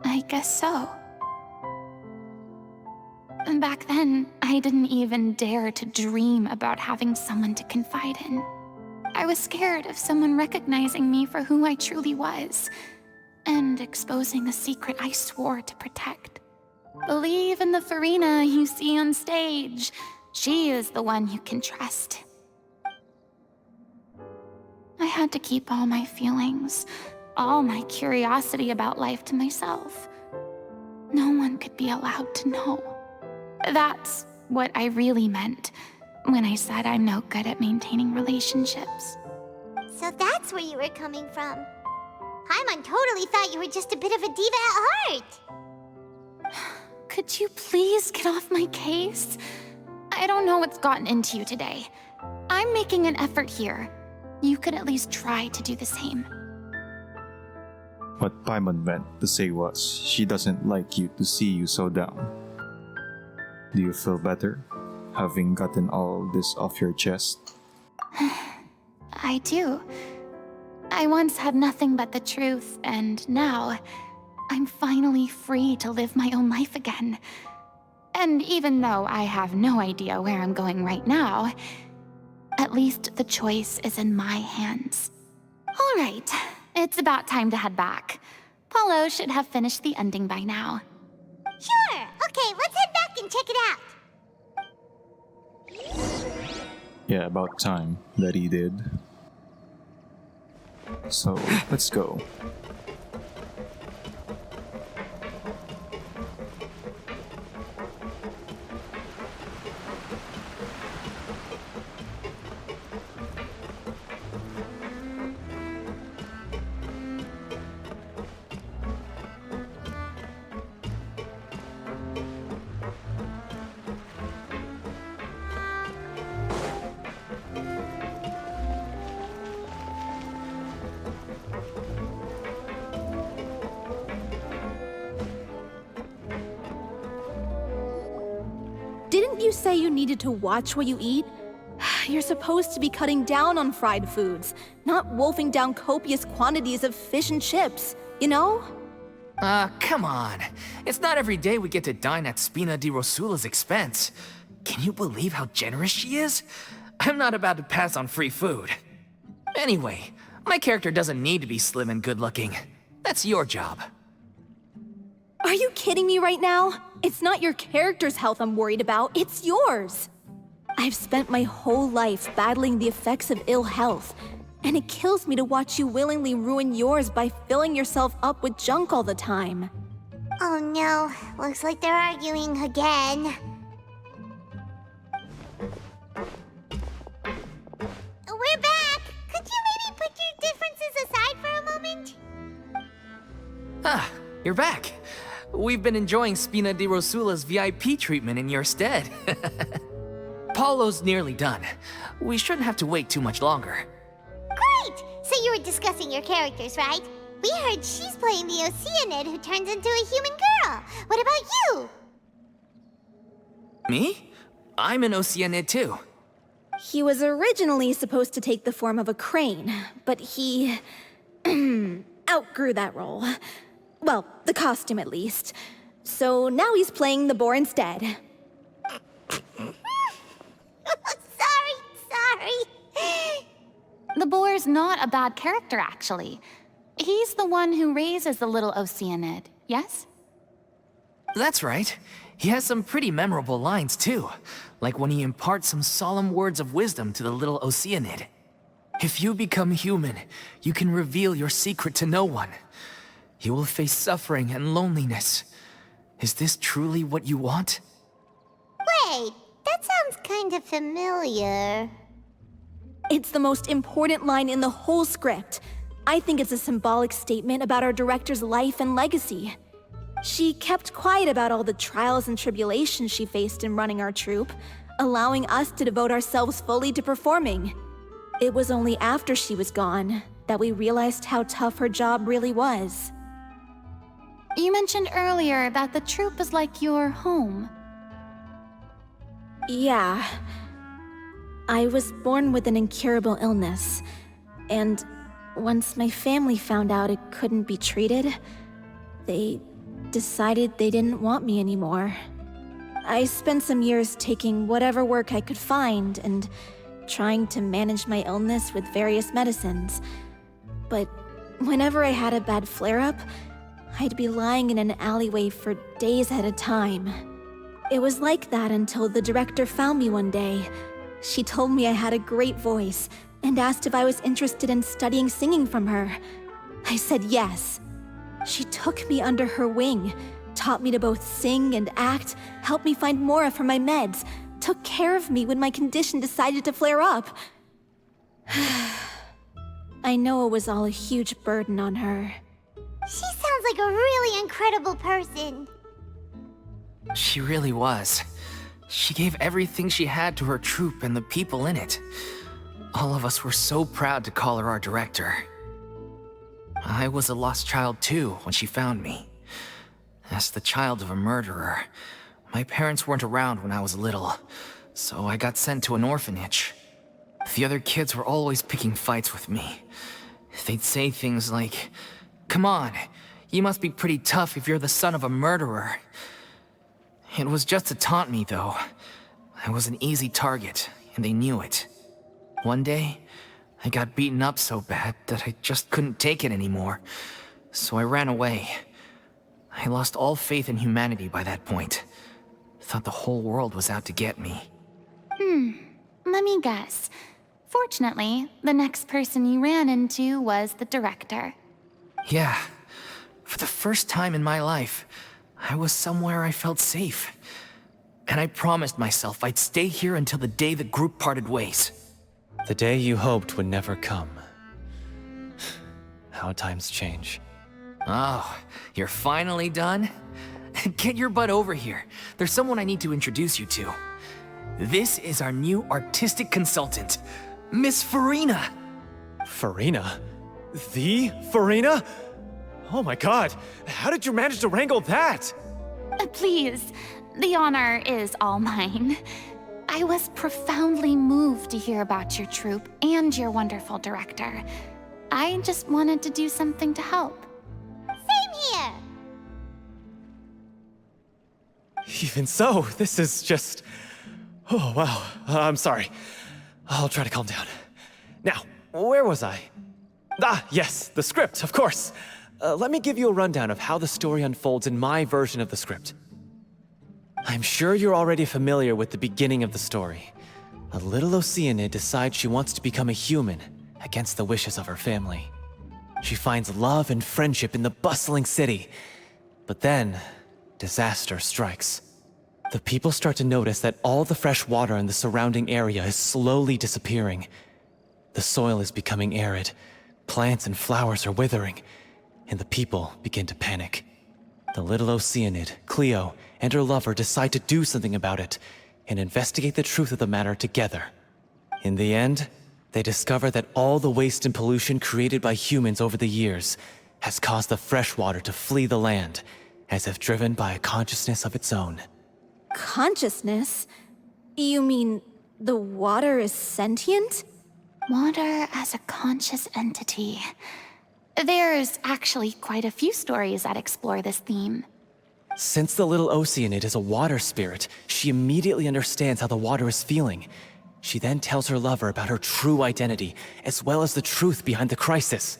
I guess so. Back then, I didn't even dare to dream about having someone to confide in. I was scared of someone recognizing me for who I truly was. and exposing a secret I swore to protect. Believe in the Furina you see on stage. She is the one you can trust. I had to keep all my feelings, all my curiosity about life to myself. No one could be allowed to know. That's what I really meant when I said I'm no good at maintaining relationships. So that's where you were coming from. Paimon totally thought you were just a bit of a diva at heart. Could you please get off my case? I don't know what's gotten into you today. I'm making an effort here. You could at least try to do the same. What Paimon meant to say was she doesn't like you to see you so down. Do you feel better, having gotten all this off your chest? I do. I once had nothing but the truth, and now I'm finally free to live my own life again. And even though I have no idea where I'm going right now, at least the choice is in my hands. All right, it's about time to head back. Paulo should have finished the ending by now. Sure! Okay, let's head back and check it out. Yeah, about time that he did. So, let's go. Didn't you say you needed to watch what you eat? You're supposed to be cutting down on fried foods, not wolfing down copious quantities of fish and chips, you know? Come on. It's not every day we get to dine at Spina di Rosula's expense. Can you believe how generous she is? I'm not about to pass on free food. Anyway, my character doesn't need to be slim and good-looking. That's your job. Are you kidding me right now? It's not your character's health I'm worried about, it's yours. I've spent my whole life battling the effects of ill health, and it kills me to watch you willingly ruin yours by filling yourself up with junk all the time. Oh no, looks like they're arguing again. We're back! Could you maybe put your differences aside for a moment? Ah, you're back. We've been enjoying Spina di Rosula's VIP treatment in your stead. Paulo's nearly done. We shouldn't have to wait too much longer. Great! So you were discussing your characters, right? We heard she's playing the Oceanid who turns into a human girl. What about you? Me? I'm an Oceanid too. He was originally supposed to take the form of a crane, but he outgrew that role. Well, the costume at least. So now he's playing the boar instead. Sorry. The boar's not a bad character, actually. He's the one who raises the little Oceanid, yes? That's right. He has some pretty memorable lines too, like when he imparts some solemn words of wisdom to the little Oceanid. If you become human, you can reveal your secret to no one. You will face suffering and loneliness. Is this truly what you want? Wait, that sounds kind of familiar. It's the most important line in the whole script. I think it's a symbolic statement about our director's life and legacy. She kept quiet about all the trials and tribulations she faced in running our troupe, allowing us to devote ourselves fully to performing. It was only after she was gone that we realized how tough her job really was. You mentioned earlier that the troupe is like your home. Yeah. I was born with an incurable illness, and once my family found out it couldn't be treated, they decided they didn't want me anymore. I spent some years taking whatever work I could find and trying to manage my illness with various medicines. But Whenever I had a bad flare-up, I'd be lying in an alleyway for days at a time. It was like that until the director found me one day. She told me I had a great voice and asked if I was interested in studying singing from her. I said yes. She took me under her wing, taught me to both sing and act, helped me find Mora for my meds, took care of me when my condition decided to flare up. I know it was all a huge burden on her. She sounds like a really incredible person. She really was. She gave everything she had to her troupe and the people in it. All of us were so proud to call her our director. I was a lost child too when she found me. As the child of a murderer, my parents weren't around when I was little, so I got sent to an orphanage. The other kids were always picking fights with me. They'd say things like, "Come on, you must be pretty tough if you're the son of a murderer." It was just to taunt me, though. I was an easy target, and they knew it. One day, I got beaten up so bad that I just couldn't take it anymore, so I ran away. I lost all faith in humanity by that point. Thought the whole world was out to get me. Let me guess. Fortunately, the next person you ran into was the director. Yeah. For the first time in my life, I was somewhere I felt safe. And I promised myself I'd stay here until the day the group parted ways. The day you hoped would never come. How times change. Oh, you're finally done? Get your butt over here. There's someone I need to introduce you to. This is our new artistic consultant, Miss Furina. Furina? The Furina? Oh my god, how did you manage to wrangle that? Please, the honor is all mine. I was profoundly moved to hear about your troupe and your wonderful director. I just wanted to do something to help. Same here! Even so, this is just... Oh, wow. I'm sorry. I'll try to calm down. Now, where was I? Ah, yes, the script, of course. Let me give you a rundown of how the story unfolds in my version of the script. I'm sure you're already familiar with the beginning of the story. A little Oceanid decides she wants to become a human, against the wishes of her family. She finds love and friendship in the bustling city. But then, disaster strikes. The people start to notice that all the fresh water in the surrounding area is slowly disappearing. The soil is becoming arid, plants and flowers are withering, and the people begin to panic. The little Oceanid, Cleo, and her lover decide to do something about it and investigate the truth of the matter together. In the end, they discover that all the waste and pollution created by humans over the years has caused the fresh water to flee the land, as if driven by a consciousness of its own. Consciousness? You mean the water is sentient? Water as a conscious entity. There's actually quite a few stories that explore this theme. Since the little Oceanid is a water spirit, she immediately understands how the water is feeling. She then tells her lover about her true identity, as well as the truth behind the crisis.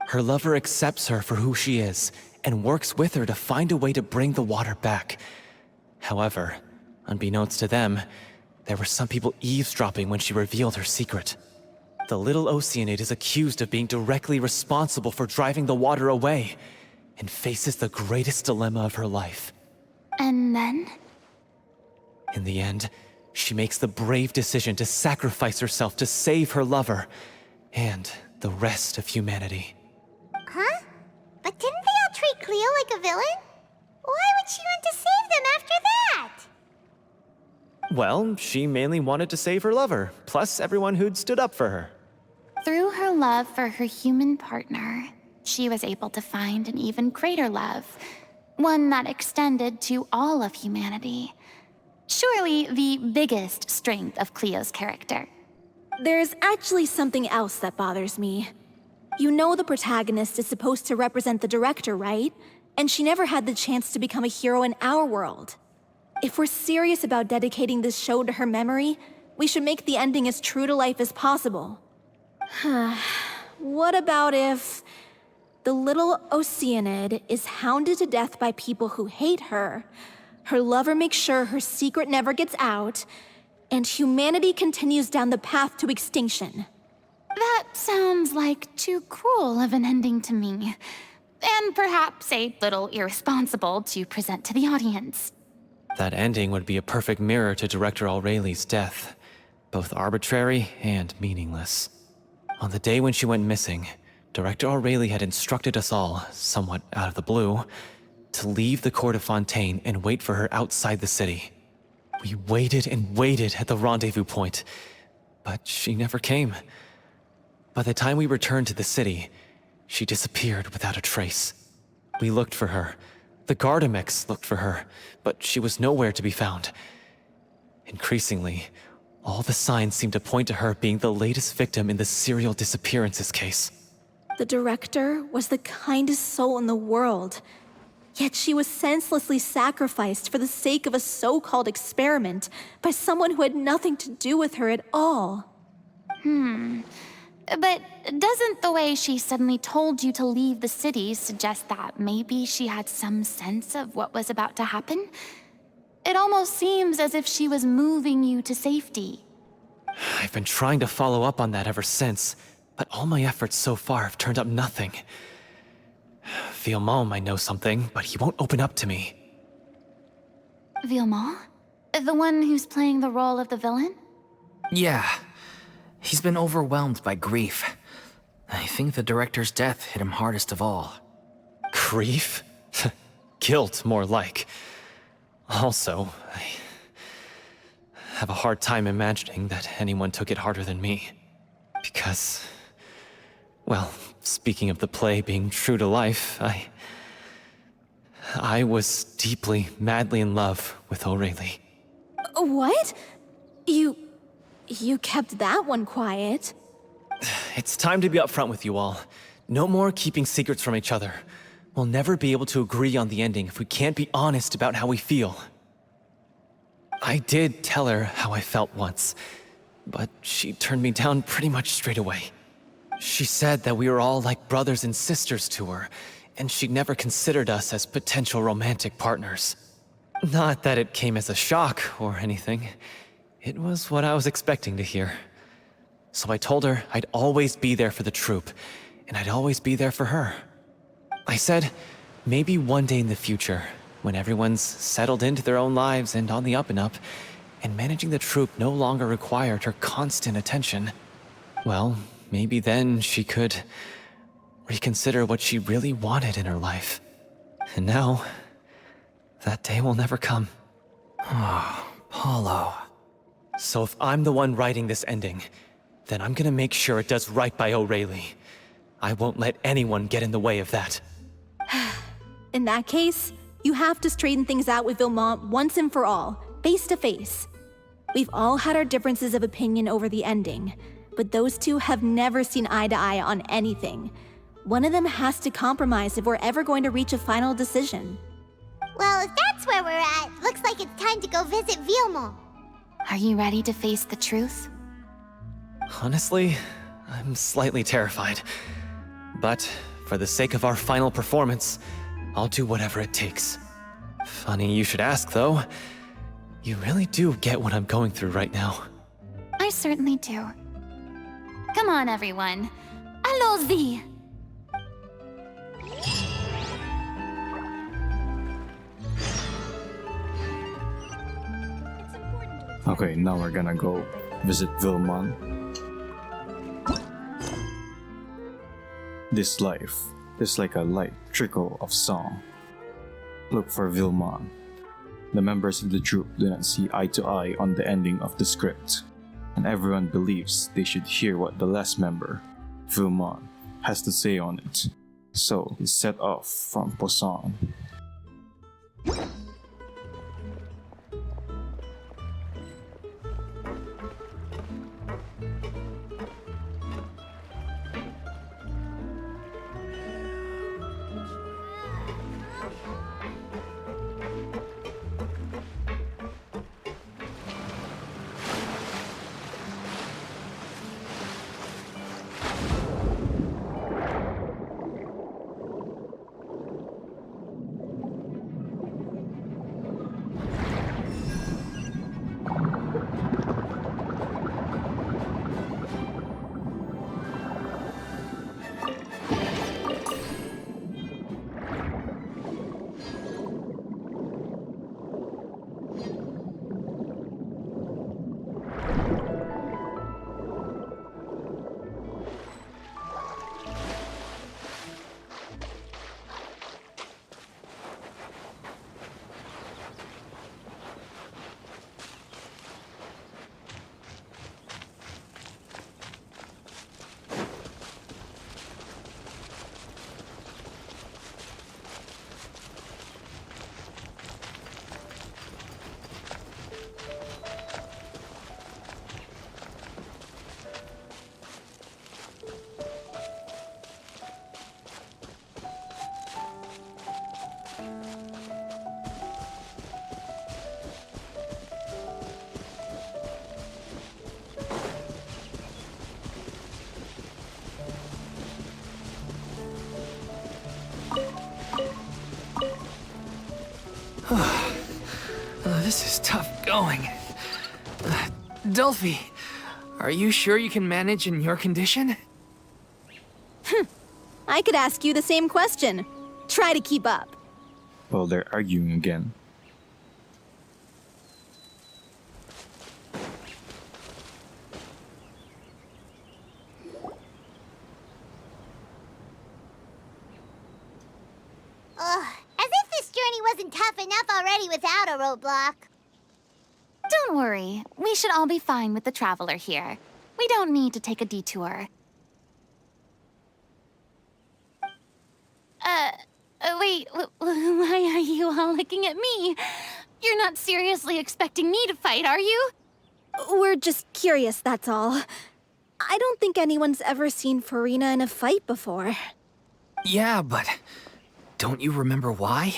Her lover accepts her for who she is, and works with her to find a way to bring the water back. However, unbeknownst to them, there were some people eavesdropping when she revealed her secret. The little Oceanid is accused of being directly responsible for driving the water away, and faces the greatest dilemma of her life. And then? In the end, she makes the brave decision to sacrifice herself to save her lover, and the rest of humanity. Huh? But didn't they all treat Cleo like a villain? Why would she want to save them after that? Well, she mainly wanted to save her lover, plus everyone who'd stood up for her. Through her love for her human partner, she was able to find an even greater love, one that extended to all of humanity. Surely the biggest strength of Cleo's character. There's actually something else that bothers me. You know the protagonist is supposed to represent the director, right? And she never had the chance to become a hero in our world. If we're serious about dedicating this show to her memory, we should make the ending as true to life as possible. What about if the little Oceanid is hounded to death by people who hate her. Her lover makes sure her secret never gets out, and humanity continues down the path to extinction. That sounds like too cruel of an ending to me. And perhaps a little irresponsible to present to the audience. That ending would be a perfect mirror to Director Aureli's death, both arbitrary and meaningless. On the day when she went missing, Director Aureli had instructed us all, somewhat out of the blue, to leave the court of Fontaine and wait for her outside the city. We waited and waited at the rendezvous point, but she never came. By the time we returned to the city, she disappeared without a trace. We looked for her. The Gardamex looked for her, but she was nowhere to be found. Increasingly, all the signs seemed to point to her being the latest victim in the serial disappearances case. The director was the kindest soul in the world, yet she was senselessly sacrificed for the sake of a so-called experiment by someone who had nothing to do with her at all. But doesn't the way she suddenly told you to leave the city suggest that maybe she had some sense of what was about to happen? It almost seems as if she was moving you to safety. I've been trying to follow up on that ever since, but all my efforts so far have turned up nothing. Villemont might know something, but he won't open up to me. Villemont? The one who's playing the role of the villain? Yeah. He's been overwhelmed by grief. I think the director's death hit him hardest of all. Grief? Guilt, more like. Also, I have a hard time imagining that anyone took it harder than me. Because, well, speaking of the play being true to life, I was deeply, madly in love with Aureli. What? You kept that one quiet. It's time to be upfront with you all. No more keeping secrets from each other. We'll never be able to agree on the ending if we can't be honest about how we feel. I did tell her how I felt once, but she turned me down pretty much straight away. She said that we were all like brothers and sisters to her, and she'd never considered us as potential romantic partners. Not that it came as a shock or anything. It was what I was expecting to hear. So I told her I'd always be there for the troupe, and I'd always be there for her. I said, maybe one day in the future, when everyone's settled into their own lives and on the up and up, and managing the troupe no longer required her constant attention, well, maybe then she could reconsider what she really wanted in her life. And now, that day will never come. Oh, Paulo. So if I'm the one writing this ending, then I'm gonna make sure it does right by Aureli. I won't let anyone get in the way of that. In that case, you have to straighten things out with Villemont once and for all, face to face. We've all had our differences of opinion over the ending, but those two have never seen eye to eye on anything. One of them has to compromise if we're ever going to reach a final decision. Well, if that's where we're at, looks like it's time to go visit Villemont. Are you ready to face the truth? Honestly, I'm slightly terrified. But for the sake of our final performance, I'll do whatever it takes. Funny you should ask, though. You really do get what I'm going through right now. I certainly do. Come on, everyone. Allons-y! Okay, now we're gonna go visit Villemont. This life is like a light trickle of song. Look for Villemont. The members of the troupe do not see eye to eye on the ending of the script, and everyone believes they should hear what the last member, Villemont, has to say on it. So he set off from Poisson. This is tough going. Delphi, are you sure you can manage in your condition? I could ask you the same question. Try to keep up. Well, they're arguing again. Ugh, as if this journey wasn't tough enough already without a roadblock. Don't worry. We should all be fine with the Traveler here. We don't need to take a detour. Wait, why are you all looking at me? You're not seriously expecting me to fight, are you? We're just curious, that's all. I don't think anyone's ever seen Furina in a fight before. Yeah, but don't you remember why?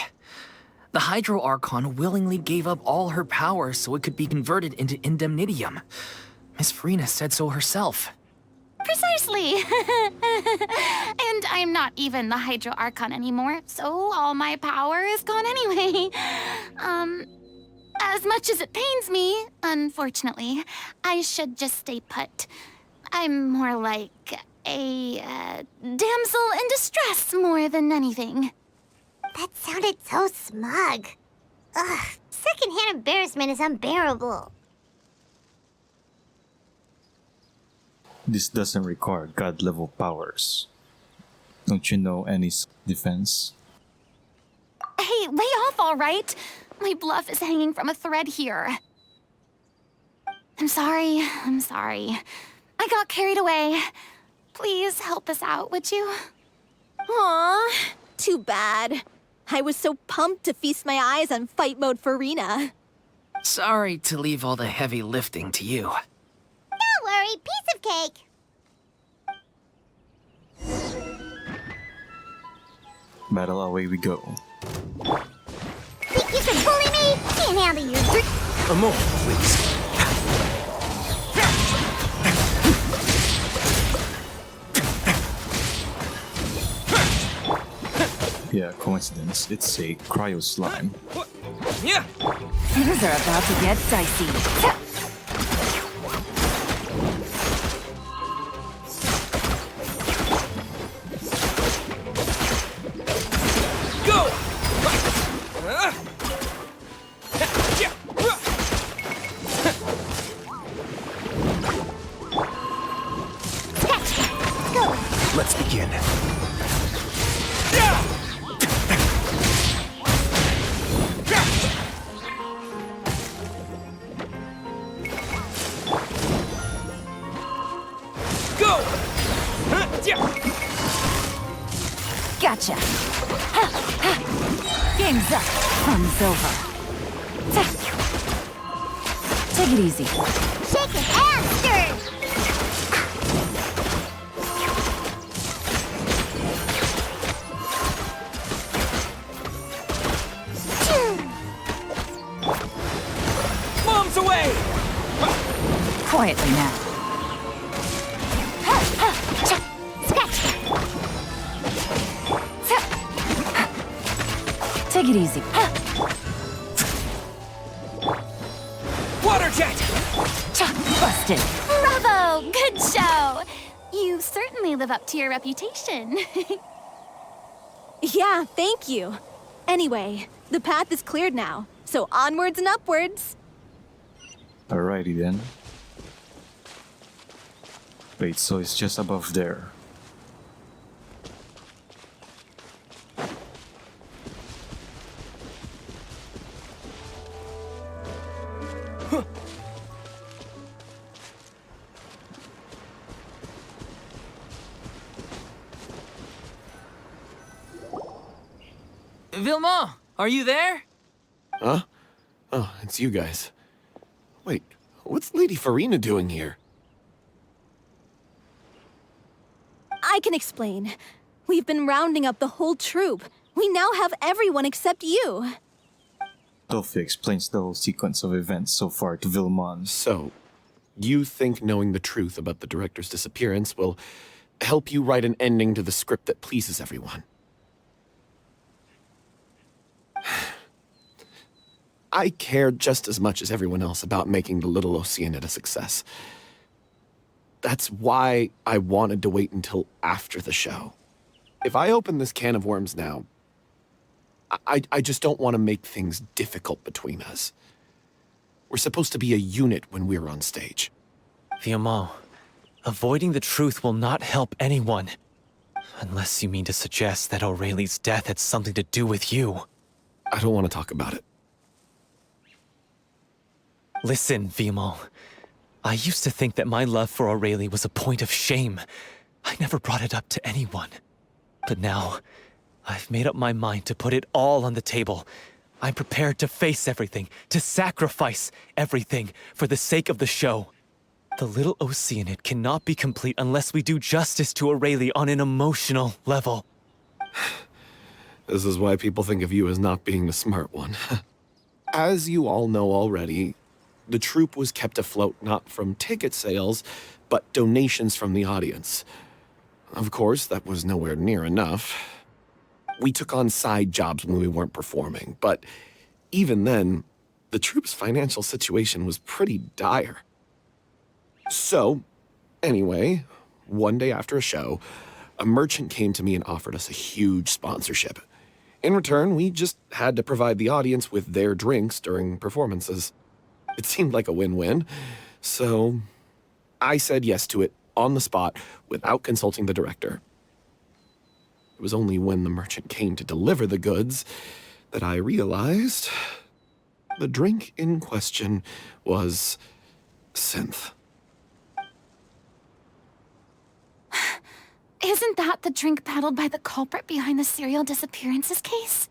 The Hydro Archon willingly gave up all her power so it could be converted into indemnitium. Miss Furina said so herself. Precisely. And I'm not even the Hydro Archon anymore, so all my power is gone anyway. As much as it pains me, unfortunately, I should just stay put. I'm more like a damsel in distress more than anything. That sounded so smug. Ugh, secondhand embarrassment is unbearable. This doesn't require god-level powers. Don't you know any defense? Hey, lay off, all right? My bluff is hanging from a thread here. I'm sorry. I got carried away. Please help us out, would you? Aw, too bad. I was so pumped to feast my eyes on fight mode Furina. Sorry to leave all the heavy lifting to you. Don't worry, piece of cake. Battle away we go. Think you can bully me? Can't handle your drink. A moment, please. Yeah, coincidence. It's a cryo slime. Yeah. Things are about to get dicey. Let's begin. Go! Gotcha. Game's up. Fun's over. Take it easy. Shake it and stir. Bombs away! Quietly now. Take it easy. Water jet! Busted. Bravo! Good show! You certainly live up to your reputation. Yeah, thank you. Anyway, the path is cleared now, so onwards and upwards. Alrighty then. Wait, so it's just above there. Vilma, are you there? Huh? Oh, it's you guys. Wait, what's Lady Furina doing here? I can explain. We've been rounding up the whole troop. We now have everyone except you. Dolphy explains the whole sequence of events so far to Vilmon. So, you think knowing the truth about the director's disappearance will help you write an ending to the script that pleases everyone? I care just as much as everyone else about making the little Oceanid a success. That's why I wanted to wait until after the show. If I open this can of worms now, I just don't want to make things difficult between us. We're supposed to be a unit when we're on stage. Paimon, avoiding the truth will not help anyone. Unless you mean to suggest that Aurelie's death had something to do with you. I don't want to talk about it. Listen, Paimon. I used to think that my love for Aurelie was a point of shame. I never brought it up to anyone. But now, I've made up my mind to put it all on the table. I'm prepared to face everything, to sacrifice everything for the sake of the show. The little Oceanid cannot be complete unless we do justice to Aurelie on an emotional level. This is why people think of you as not being the smart one. As you all know already, the troupe was kept afloat not from ticket sales, but donations from the audience. Of course, that was nowhere near enough. We took on side jobs when we weren't performing, but even then, the troupe's financial situation was pretty dire. So, anyway, one day after a show, a merchant came to me and offered us a huge sponsorship. In return, we just had to provide the audience with their drinks during performances. It seemed like a win-win, so I said yes to it on the spot without consulting the director. It was only when the merchant came to deliver the goods that I realized the drink in question was synth. Isn't that the drink peddled by the culprit behind the serial disappearances case?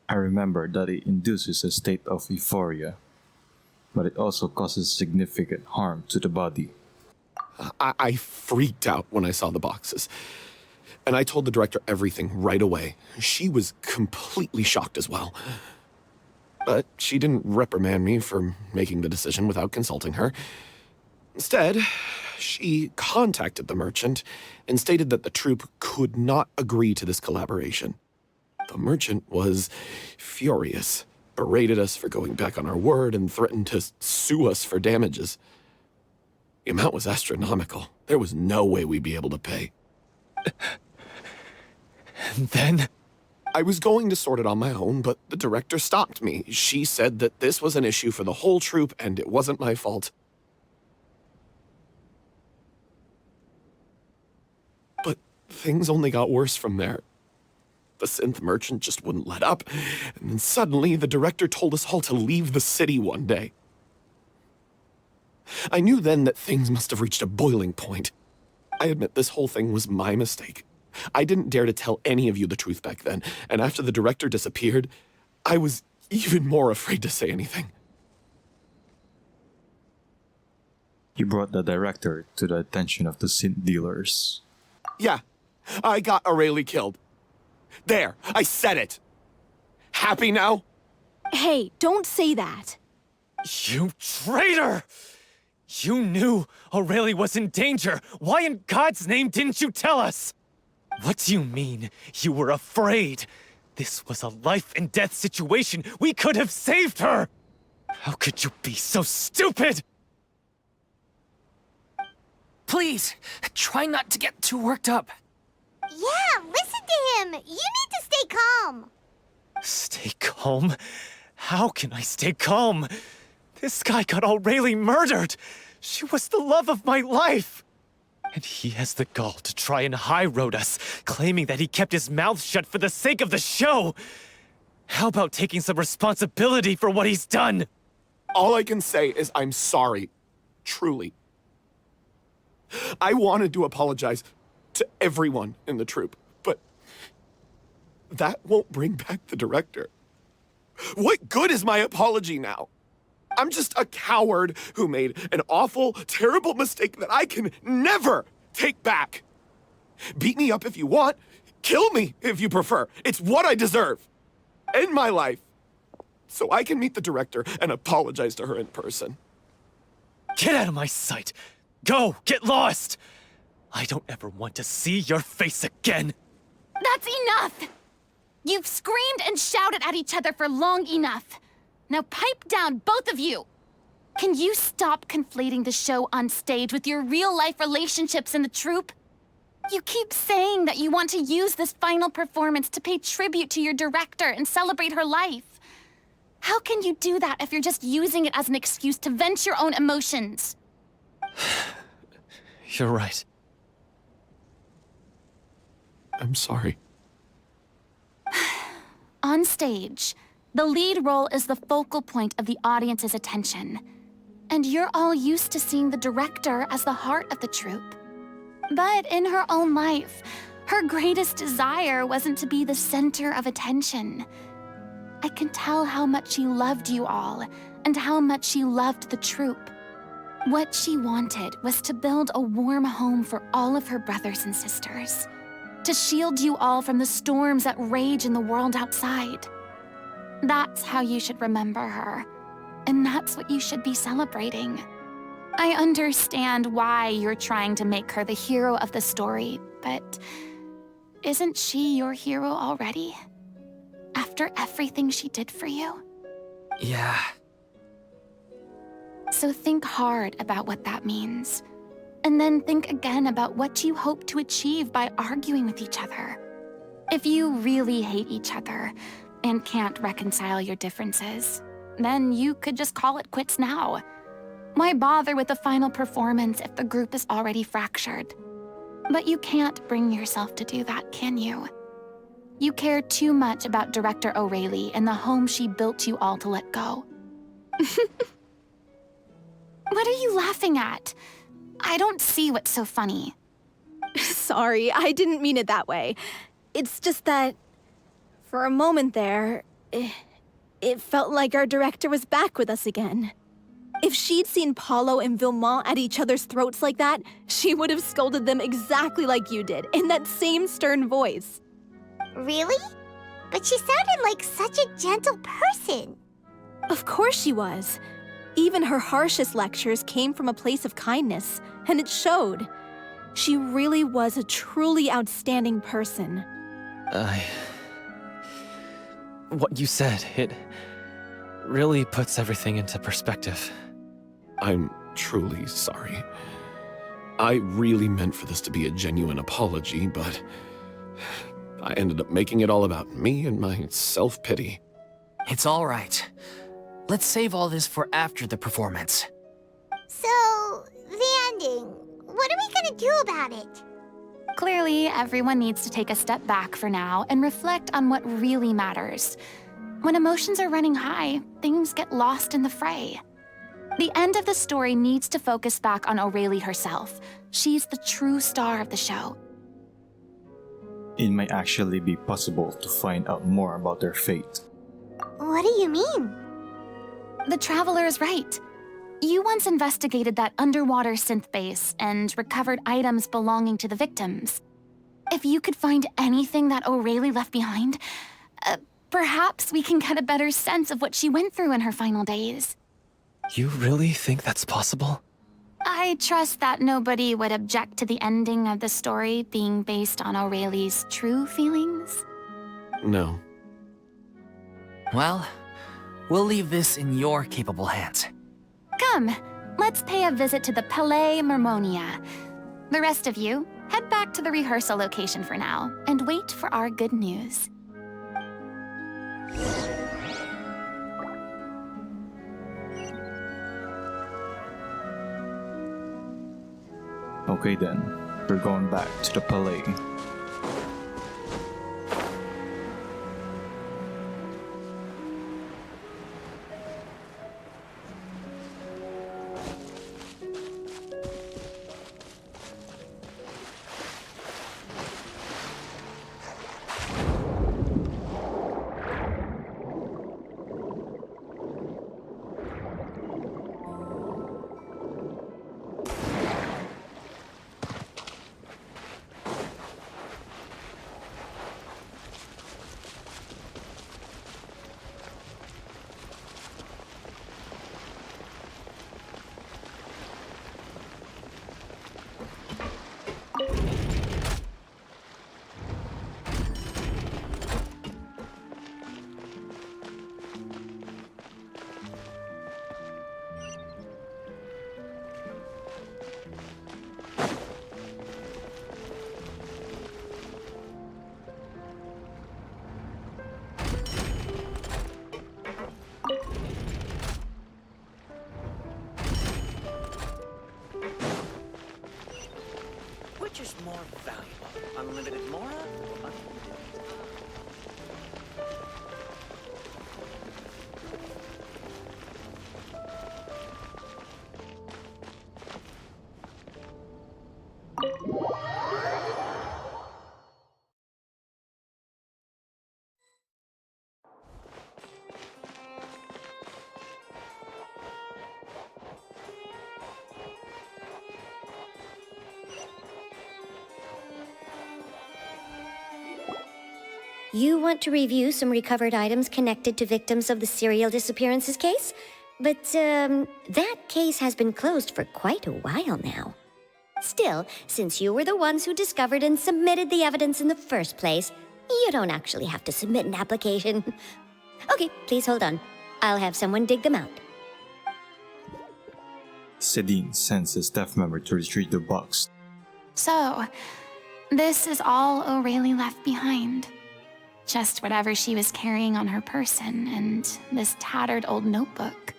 I remember that it induces a state of euphoria, but it also causes significant harm to the body. I freaked out when I saw the boxes, and I told the director everything right away. She was completely shocked as well. But she didn't reprimand me for making the decision without consulting her. Instead, she contacted the merchant and stated that the troupe could not agree to this collaboration. The merchant was furious, berated us for going back on our word, and threatened to sue us for damages. The amount was astronomical. There was no way we'd be able to pay. And then? I was going to sort it on my own, but the director stopped me. She said that this was an issue for the whole troupe, and it wasn't my fault. But things only got worse from there. The synth merchant just wouldn't let up, and then suddenly the director told us all to leave the city one day. I knew then that things must have reached a boiling point. I admit this whole thing was my mistake. I didn't dare to tell any of you the truth back then, and after the director disappeared, I was even more afraid to say anything. You brought the director to the attention of the synth dealers. Yeah, I got Aurelie killed. There, I said it. Happy now? Hey, don't say that. You traitor! You knew Aurelie was in danger. Why in God's name didn't you tell us? What do you mean, you were afraid? This was a life and death situation. We could have saved her! How could you be so stupid? Please, try not to get too worked up. Yeah, listen to him. You need to stay calm. Stay calm? How can I stay calm? This guy got Aurelie murdered. She was the love of my life. And he has the gall to try and high-road us, claiming that he kept his mouth shut for the sake of the show. How about taking some responsibility for what he's done? All I can say is I'm sorry. Truly. I wanted to apologize to everyone in the troupe, but that won't bring back the director. What good is my apology now? I'm just a coward who made an awful, terrible mistake that I can never take back. Beat me up if you want. Kill me if you prefer. It's what I deserve. End my life. So I can meet the director and apologize to her in person. Get out of my sight. Go, get lost. I don't ever want to see your face again. That's enough! You've screamed and shouted at each other for long enough. Now pipe down, both of you! Can you stop conflating the show on stage with your real-life relationships in the troupe? You keep saying that you want to use this final performance to pay tribute to your director and celebrate her life. How can you do that if you're just using it as an excuse to vent your own emotions? You're right. I'm sorry. On stage, the lead role is the focal point of the audience's attention. And you're all used to seeing the director as the heart of the troupe. But in her own life, her greatest desire wasn't to be the center of attention. I can tell how much she loved you all, and how much she loved the troupe. What she wanted was to build a warm home for all of her brothers and sisters. To shield you all from the storms that rage in the world outside. That's how you should remember her. And that's what you should be celebrating. I understand why you're trying to make her the hero of the story, but isn't she your hero already? After everything she did for you? Yeah. So think hard about what that means. And then think again about what you hope to achieve by arguing with each other. If you really hate each other and can't reconcile your differences, then you could just call it quits now. Why bother with the final performance if the group is already fractured? But you can't bring yourself to do that, can you? You care too much about Director O'Reilly and the home she built you all to let go. What are you laughing at? I don't see what's so funny. Sorry, I didn't mean it that way. It's just that, for a moment there, it felt like our director was back with us again. If she'd seen Paulo and Villemont at each other's throats like that, she would have scolded them exactly like you did, in that same stern voice. Really? But she sounded like such a gentle person. Of course she was. Even her harshest lectures came from a place of kindness, and it showed. She really was a truly outstanding person. What you said, it really puts everything into perspective. I'm truly sorry. I really meant for this to be a genuine apology, but I ended up making it all about me and my self-pity. It's all right. Let's save all this for after the performance. So, the ending. What are we gonna do about it? Clearly, everyone needs to take a step back for now and reflect on what really matters. When emotions are running high, things get lost in the fray. The end of the story needs to focus back on O'Reilly herself. She's the true star of the show. It might actually be possible to find out more about their fate. What do you mean? The Traveler is right. You once investigated that underwater synth base and recovered items belonging to the victims. If you could find anything that O'Reilly left behind, perhaps we can get a better sense of what she went through in her final days. You really think that's possible? I trust that nobody would object to the ending of the story being based on O'Reilly's true feelings. No. Well, we'll leave this in your capable hands. Come, let's pay a visit to the Palais Mermonia. The rest of you, head back to the rehearsal location for now, and wait for our good news. Okay then, we're going back to the Palais. You want to review some recovered items connected to victims of the serial disappearances case? But, that case has been closed for quite a while now. Still, since you were the ones who discovered and submitted the evidence in the first place, you don't actually have to submit an application. Okay, please hold on. I'll have someone dig them out. Sedin sends a staff member to retrieve the box. So, this is all O'Reilly left behind. Just whatever she was carrying on her person and this tattered old notebook.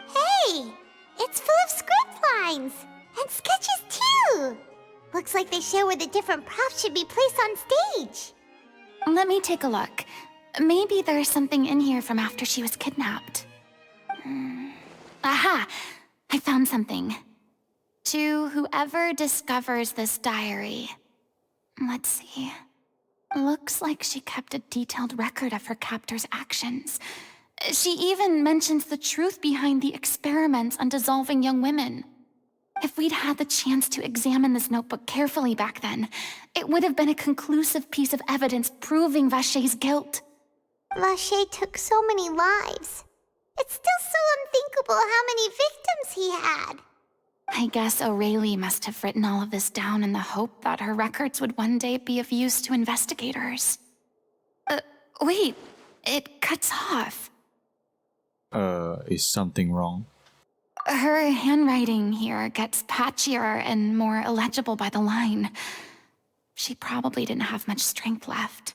Hey! It's full of script lines! And sketches too! Looks like they show where the different props should be placed on stage. Let me take a look. Maybe there's something in here from after she was kidnapped. Aha! I found something. To whoever discovers this diary. Let's see. Looks like she kept a detailed record of her captor's actions. She even mentions the truth behind the experiments on dissolving young women. If we'd had the chance to examine this notebook carefully back then, it would have been a conclusive piece of evidence proving Vacher's guilt. Vacher took so many lives. It's still so unthinkable how many victims he had. I guess O'Reilly must have written all of this down in the hope that her records would one day be of use to investigators. Wait, it cuts off. Is something wrong? Her handwriting here gets patchier and more illegible by the line. She probably didn't have much strength left.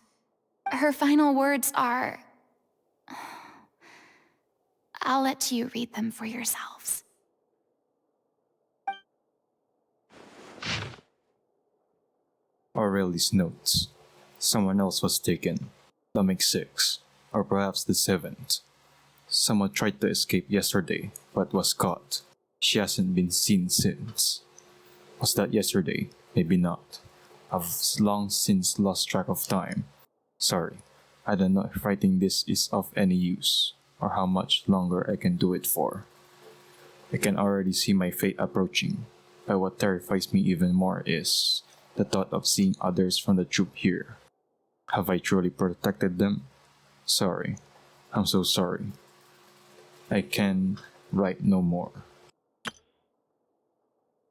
Her final words are... I'll let you read them for yourselves. Aureli's notes. Someone else was taken. That makes 6. Or perhaps the 7th. Someone tried to escape yesterday, but was caught. She hasn't been seen since. Was that yesterday? Maybe not. I've long since lost track of time. Sorry, I don't know if writing this is of any use, or how much longer I can do it for. I can already see my fate approaching, but what terrifies me even more is the thought of seeing others from the troop here. Have I truly protected them? Sorry. I'm so sorry. I can write no more.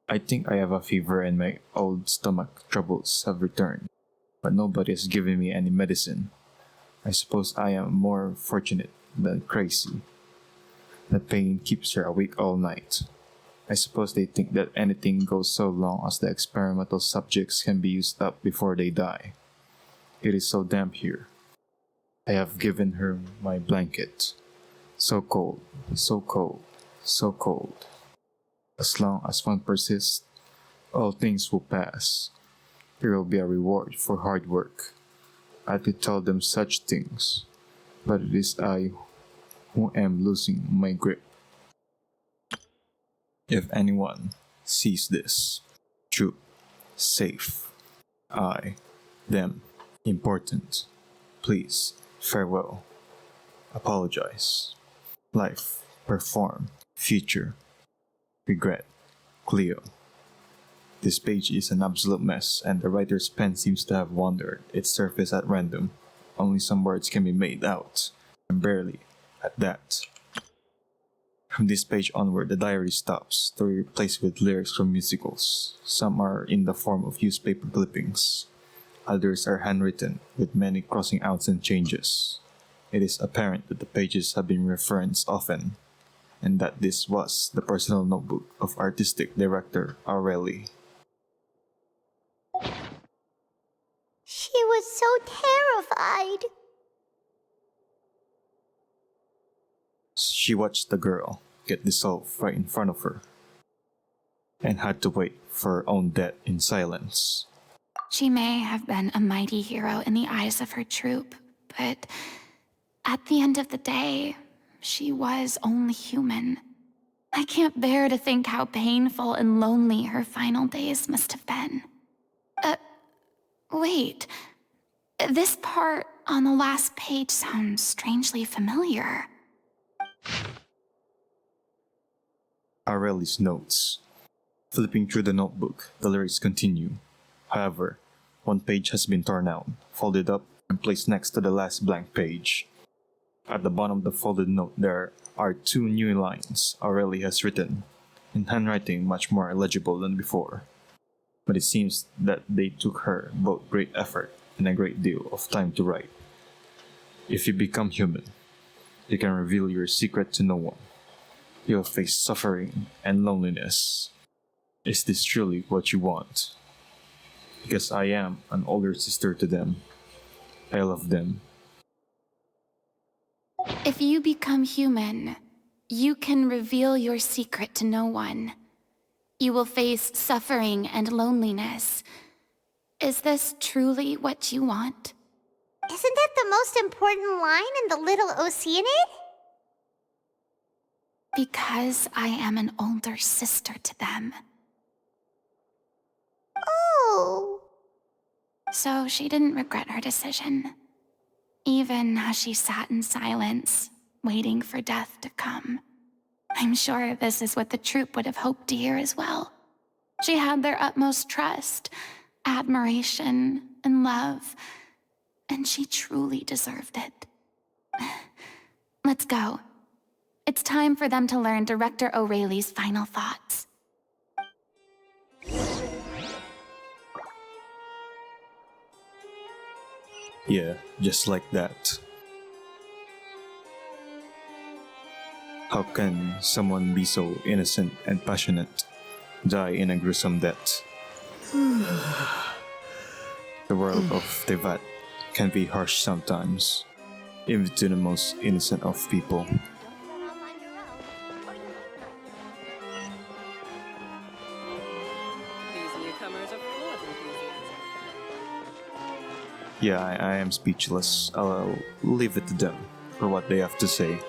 I think I have a fever and my old stomach troubles have returned, but nobody has given me any medicine. I suppose I am more fortunate than crazy. The pain keeps her awake all night. I suppose they think that anything goes so long as the experimental subjects can be used up before they die. It is so damp here. I have given her my blanket. So cold, so cold, so cold. As long as one persists, all things will pass. There will be a reward for hard work. I could tell them such things, but it is I who am losing my grip. If anyone sees this, true, safe, I, them, important, please, farewell, apologize, life, perform, future, regret, Cleo. This page is an absolute mess, and the writer's pen seems to have wandered its surface at random. Only some words can be made out, and barely at that. From this page onward, the diary stops, to be replaced with lyrics from musicals. Some are in the form of newspaper clippings. Others are handwritten, with many crossing outs and changes. It is apparent that the pages have been referenced often, and that this was the personal notebook of artistic director Aureli. She was so terrified. She watched the girl get dissolved right in front of her, and had to wait for her own death in silence. She may have been a mighty hero in the eyes of her troop, but at the end of the day, she was only human. I can't bear to think how painful and lonely her final days must have been. Wait. This part on the last page sounds strangely familiar. Aureli's notes. Flipping through the notebook, the lyrics continue. However, one page has been torn out, folded up, and placed next to the last blank page. At the bottom of the folded note there are 2 new lines Aurelie has written, in handwriting much more illegible than before. But it seems that they took her both great effort and a great deal of time to write. If you become human, you can reveal your secret to no one. You'll face suffering and loneliness. Is this truly what you want? Because I am an older sister to them. I love them. If you become human, you can reveal your secret to no one. You will face suffering and loneliness. Is this truly what you want? Isn't that the most important line in the Little Oceanid? Because I am an older sister to them. Oh. So she didn't regret her decision, even as she sat in silence, waiting for death to come. I'm sure this is what the troupe would have hoped to hear as well. She had their utmost trust, admiration, and love, and she truly deserved it. Let's go. It's time for them to learn Director Aurelie's final thoughts. Yeah, just like that. How can someone be so innocent and passionate die in a gruesome death? The world of Tevat can be harsh sometimes, even to the most innocent of people. Yeah, I am speechless. I'll leave it to them for what they have to say.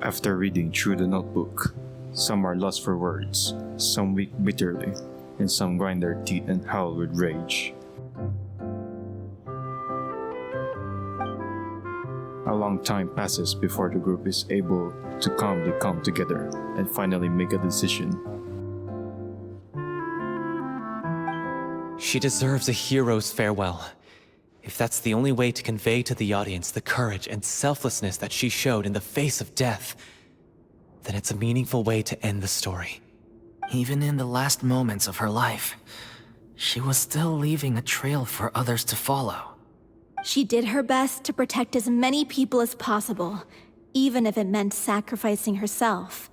After reading through the notebook, some are lost for words, some weep bitterly, and some grind their teeth and howl with rage. A long time passes before the group is able to calmly come together and finally make a decision. She deserves a hero's farewell. If that's the only way to convey to the audience the courage and selflessness that she showed in the face of death, then it's a meaningful way to end the story. Even in the last moments of her life, she was still leaving a trail for others to follow. She did her best to protect as many people as possible, even if it meant sacrificing herself.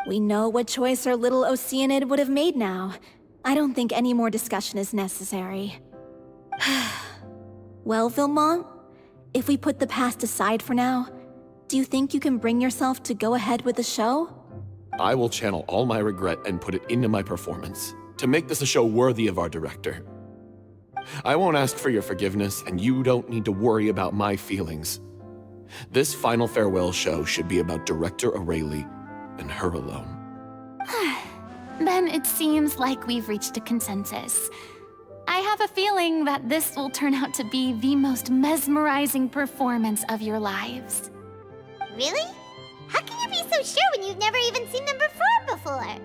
We know what choice our little Oceanid would have made now. I don't think any more discussion is necessary. Well, Vilmont, if we put the past aside for now, do you think you can bring yourself to go ahead with the show? I will channel all my regret and put it into my performance, to make this a show worthy of our director. I won't ask for your forgiveness, and you don't need to worry about my feelings. This final farewell show should be about Director Aurelie and her alone. Then it seems like we've reached a consensus. I have a feeling that this will turn out to be the most mesmerizing performance of your lives. Really? How can you be so sure when you've never even seen them perform before?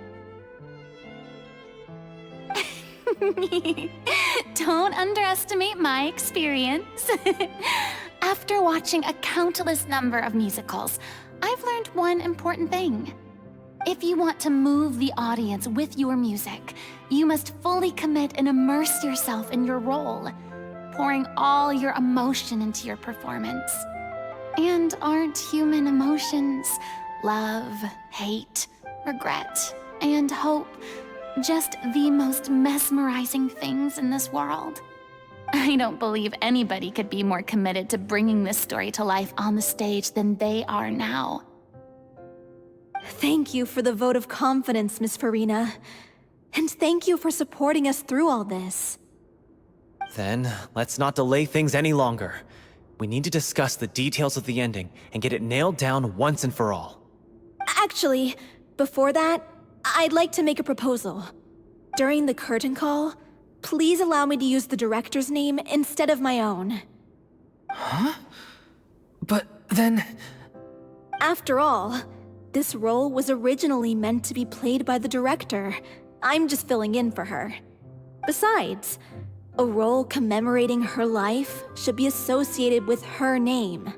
Don't underestimate my experience. After watching a countless number of musicals, I've learned one important thing. If you want to move the audience with your music, you must fully commit and immerse yourself in your role, pouring all your emotion into your performance. And aren't human emotions, love, hate, regret, and hope, just the most mesmerizing things in this world? I don't believe anybody could be more committed to bringing this story to life on the stage than they are now. Thank you for the vote of confidence, Miss Furina. And thank you for supporting us through all this. Then, let's not delay things any longer. We need to discuss the details of the ending and get it nailed down once and for all. Actually, before that, I'd like to make a proposal. During the curtain call, please allow me to use the director's name instead of my own. Huh? But then... After all, this role was originally meant to be played by the director. I'm just filling in for her. Besides, a role commemorating her life should be associated with her name.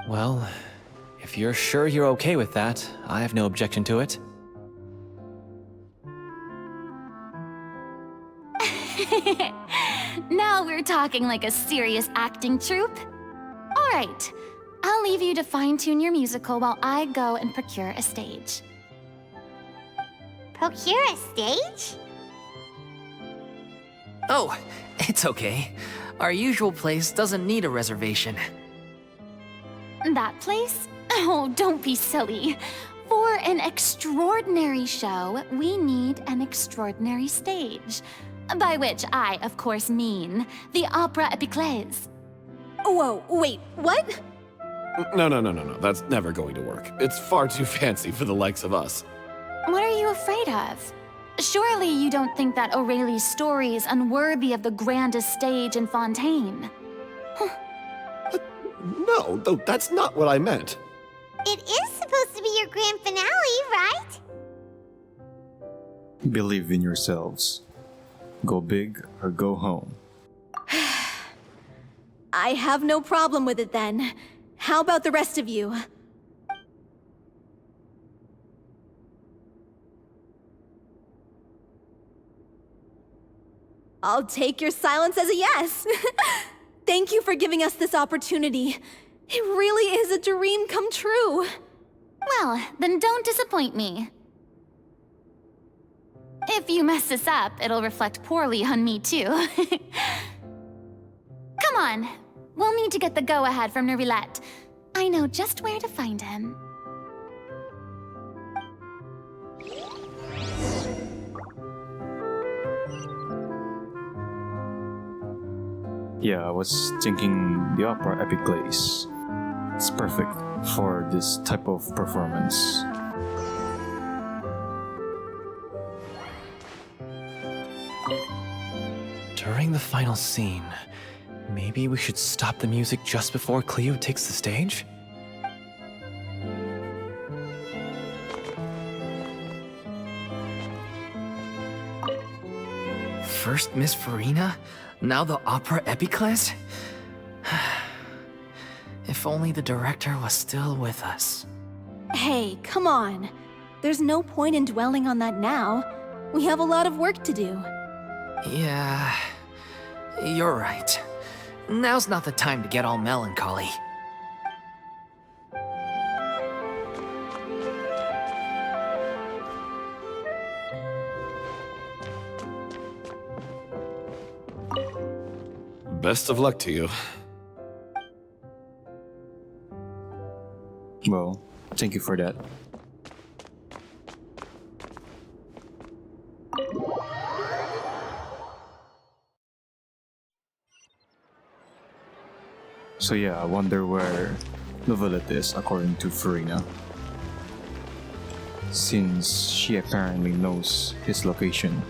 Well, if you're sure you're okay with that, I have no objection to it. Now we're talking like a serious acting troupe. All right, I'll leave you to fine-tune your musical while I go and procure a stage. Procure a stage? Oh, it's okay. Our usual place doesn't need a reservation. That place? Oh, don't be silly. For an extraordinary show, we need an extraordinary stage. By which I, of course, mean the Opera Epiclese. Whoa, wait, what? No. That's never going to work. It's far too fancy for the likes of us. What are you afraid of? Surely you don't think that Aurelie's story is unworthy of the grandest stage in Fontaine? No, that's not what I meant. It is supposed to be your grand finale, right? Believe in yourselves. Go big or go home. I have no problem with it then. How about the rest of you? I'll take your silence as a yes. Thank you for giving us this opportunity. It really is a dream come true. Well, then don't disappoint me. If you mess this up, it'll reflect poorly on me too. Come on, we'll need to get the go-ahead from Nervilette. I know just where to find him. Yeah, I was thinking the Opera Epiclese. It's perfect for this type of performance. During the final scene, maybe we should stop the music just before Cleo takes the stage? First Miss Furina, now the Opera Epiclese? If only the director was still with us. Hey, come on. There's no point in dwelling on that now. We have a lot of work to do. Yeah, you're right. Now's not the time to get all melancholy. Best of luck to you. Well, thank you for that. So yeah, I wonder where Nervilette is according to Furina. Since she apparently knows his location.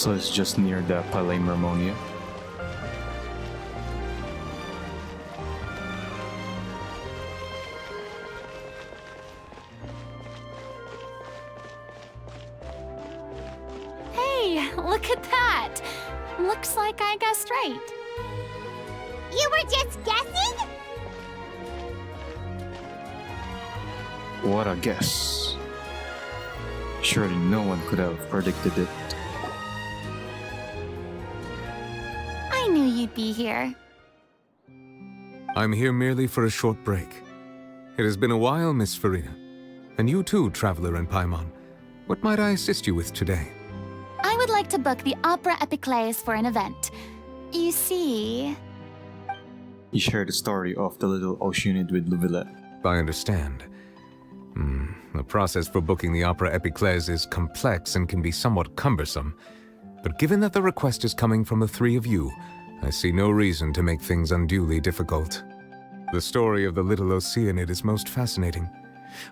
So it's just near the Palais Mermonia. Hey, look at that! Looks like I guessed right. You were just guessing? What a guess. Surely no one could have predicted it. I knew you'd be here. I'm here merely for a short break. It has been a while, Miss Furina. And you too, Traveler and Paimon. What might I assist you with today? I would like to book the Opera Epiclese for an event. You see... You share the story of the little Oceanid with Louvilette. I understand. The process for booking the Opera Epiclese is complex and can be somewhat cumbersome. But given that the request is coming from the three of you, I see no reason to make things unduly difficult. The story of the little Oceanid is most fascinating.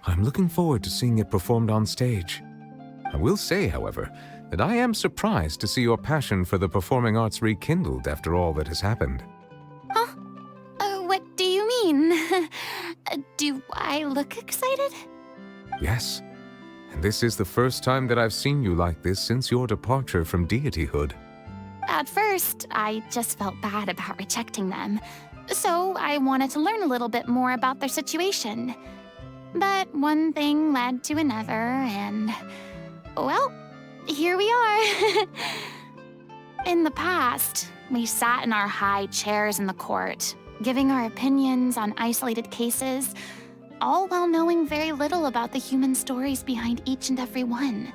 I'm looking forward to seeing it performed on stage. I will say, however, that I am surprised to see your passion for the performing arts rekindled after all that has happened. Huh? What do you mean? Do I look excited? Yes, and this is the first time that I've seen you like this since your departure from deityhood. At first, I just felt bad about rejecting them, so I wanted to learn a little bit more about their situation. But one thing led to another, and... well, here we are. In the past, we sat in our high chairs in the court, giving our opinions on isolated cases, all while knowing very little about the human stories behind each and every one.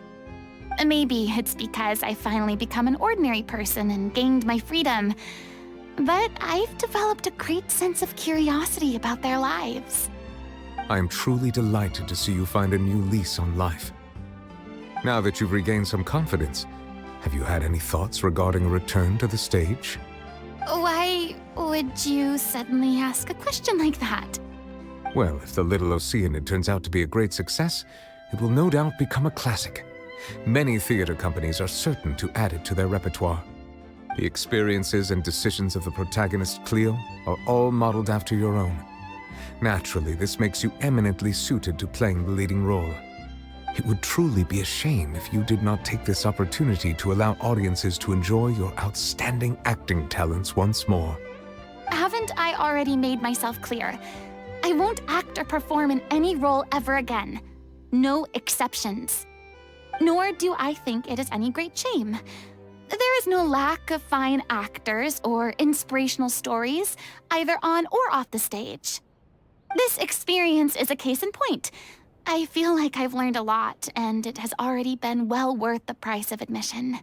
Maybe it's because I finally become an ordinary person and gained my freedom, but I've developed a great sense of curiosity about their lives. I am truly delighted to see you find a new lease on life. Now that you've regained some confidence, have you had any thoughts regarding a return to the stage? Why would you suddenly ask a question like that? Well, if the little Oceanid turns out to be a great success, it will no doubt become a classic. Many theater companies are certain to add it to their repertoire. The experiences and decisions of the protagonist, Cleo, are all modeled after your own. Naturally, this makes you eminently suited to playing the leading role. It would truly be a shame if you did not take this opportunity to allow audiences to enjoy your outstanding acting talents once more. Haven't I already made myself clear? I won't act or perform in any role ever again. No exceptions. Nor do I think it is any great shame. There is no lack of fine actors or inspirational stories, either on or off the stage. This experience is a case in point. I feel like I've learned a lot, and it has already been well worth the price of admission.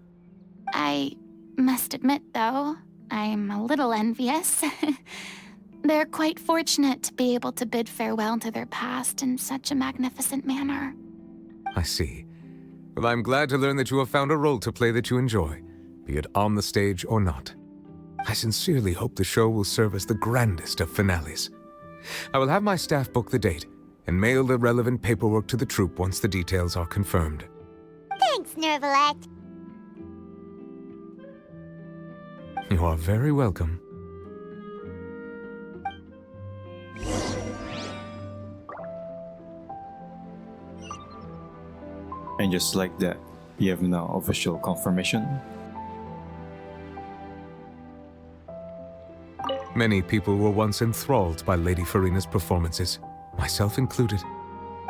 I must admit, though, I'm a little envious. They're quite fortunate to be able to bid farewell to their past in such a magnificent manner. I see. Well, I'm glad to learn that you have found a role to play that you enjoy, be it on the stage or not. I sincerely hope the show will serve as the grandest of finales. I will have my staff book the date and mail the relevant paperwork to the troupe once the details are confirmed. Thanks, Nervalette. You are very welcome. And just like that, you have now official confirmation. Many people were once enthralled by Lady Furina's performances, myself included.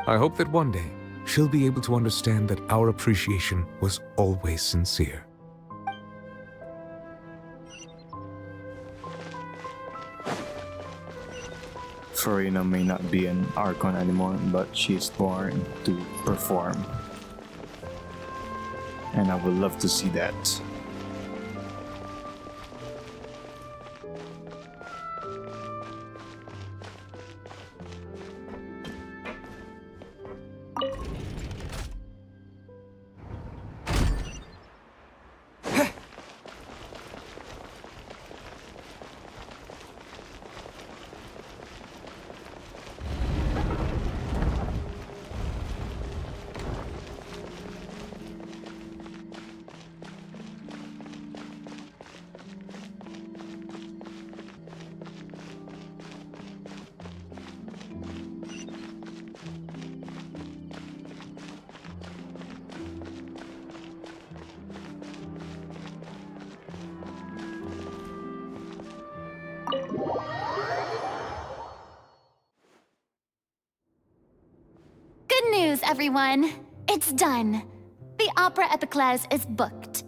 I hope that one day she'll be able to understand that our appreciation was always sincere. Furina may not be an Archon anymore, but she is born to perform. And I would love to see that. Good news, everyone. It's done. The Opera Epiclese is booked.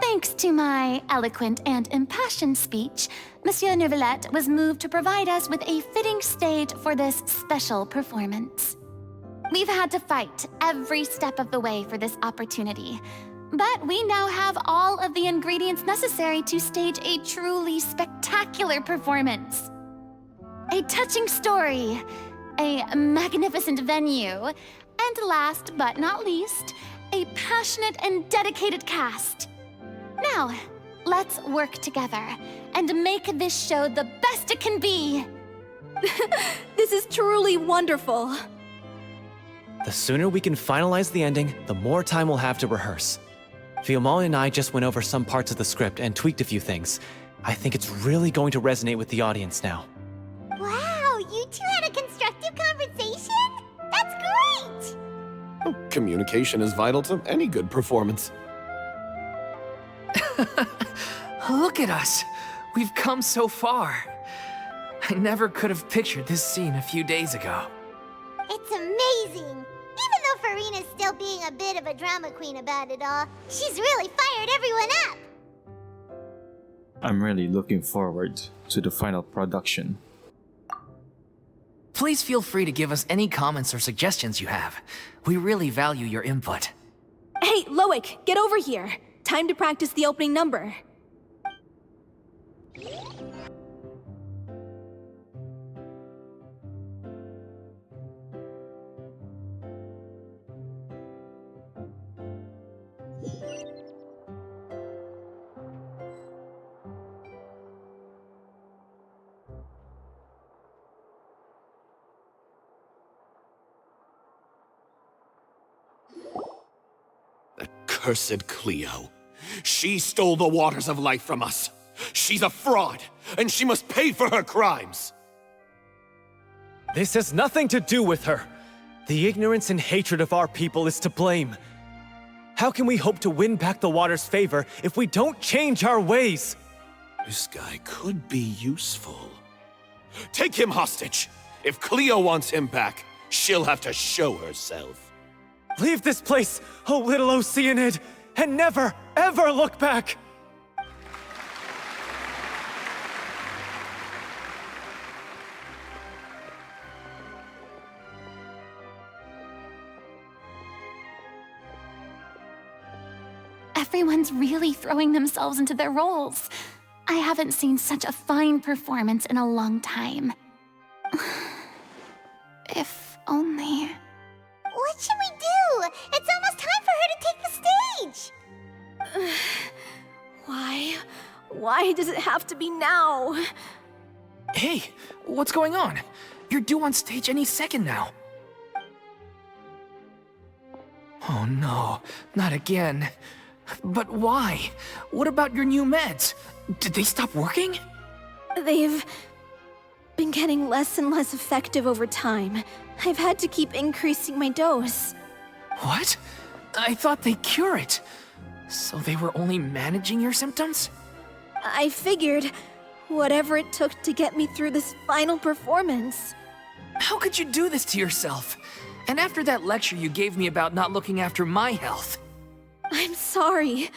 Thanks to my eloquent and impassioned speech, Monsieur Neuvillette was moved to provide us with a fitting stage for this special performance. We've had to fight every step of the way for this opportunity, but we now have all of the ingredients necessary to stage a truly spectacular performance. A touching story, a magnificent venue, and last but not least, a passionate and dedicated cast. Now, let's work together and make this show the best it can be. This is truly wonderful. The sooner we can finalize the ending, the more time we'll have to rehearse. Fiamma and I just went over some parts of the script and tweaked a few things. I think it's really going to resonate with the audience now. Wow, you two had a constructive conversation? That's great! Oh, communication is vital to any good performance. Look at us. We've come so far. I never could have pictured this scene a few days ago. It's amazing! Even though Furina's still being a bit of a drama queen about it all, she's really fired everyone up! I'm really looking forward to the final production. Please feel free to give us any comments or suggestions you have. We really value your input. Hey, Loic, get over here. Time to practice the opening number. Cursed Cleo. She stole the waters of life from us. She's a fraud, and she must pay for her crimes. This has nothing to do with her. The ignorance and hatred of our people is to blame. How can we hope to win back the water's favor if we don't change our ways? This guy could be useful. Take him hostage. If Cleo wants him back, she'll have to show herself. Leave this place, O little Oceanid, and never, ever look back! Everyone's really throwing themselves into their roles. I haven't seen such a fine performance in a long time. If only... What should we do? It's almost time for her to take the stage! Why? Why does it have to be now? Hey, what's going on? You're due on stage any second now. Oh no, not again. But why? What about your new meds? Did they stop working? They've been getting less and less effective over time. I've had to keep increasing my dose. What? I thought they cure it. So they were only managing your symptoms? I figured whatever it took to get me through this final performance. How could you do this to yourself? And after that lecture you gave me about not looking after my health. I'm sorry.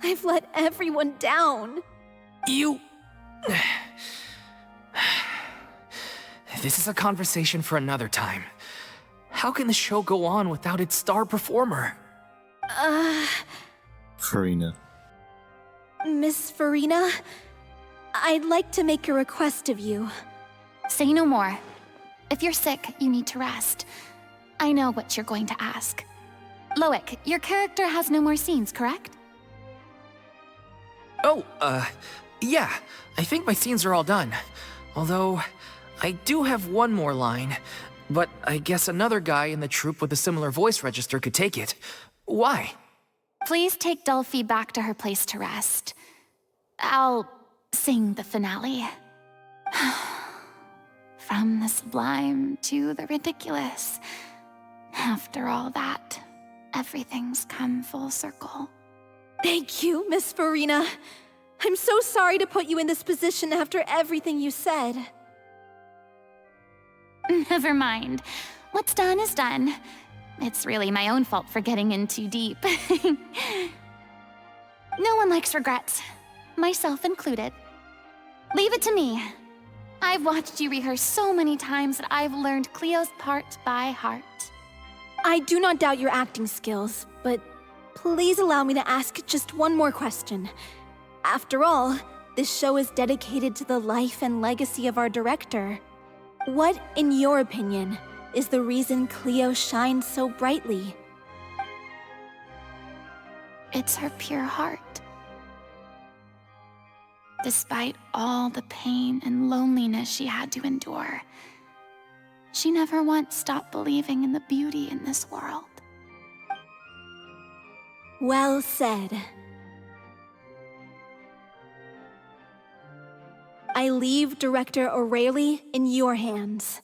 I've let everyone down. You... This is a conversation for another time. How can the show go on without its star performer? Furina. Miss Furina, I'd like to make a request of you. Say no more. If you're sick, you need to rest. I know what you're going to ask. Loic, your character has no more scenes, correct? Oh, yeah. I think my scenes are all done. Although, I do have one more line. But I guess another guy in the troupe with a similar voice register could take it. Why? Please take Delphi back to her place to rest. I'll sing the finale. From the sublime to the ridiculous. After all that, everything's come full circle. Thank you, Miss Furina. I'm so sorry to put you in this position after everything you said. Never mind. What's done is done. It's really my own fault for getting in too deep. No one likes regrets, myself included. Leave it to me. I've watched you rehearse so many times that I've learned Cleo's part by heart. I do not doubt your acting skills, but please allow me to ask just one more question. After all, this show is dedicated to the life and legacy of our director. What, in your opinion, is the reason Cleo shines so brightly? It's her pure heart. Despite all the pain and loneliness she had to endure, she never once stopped believing in the beauty in this world. Well said. I leave Director O'Reilly in your hands.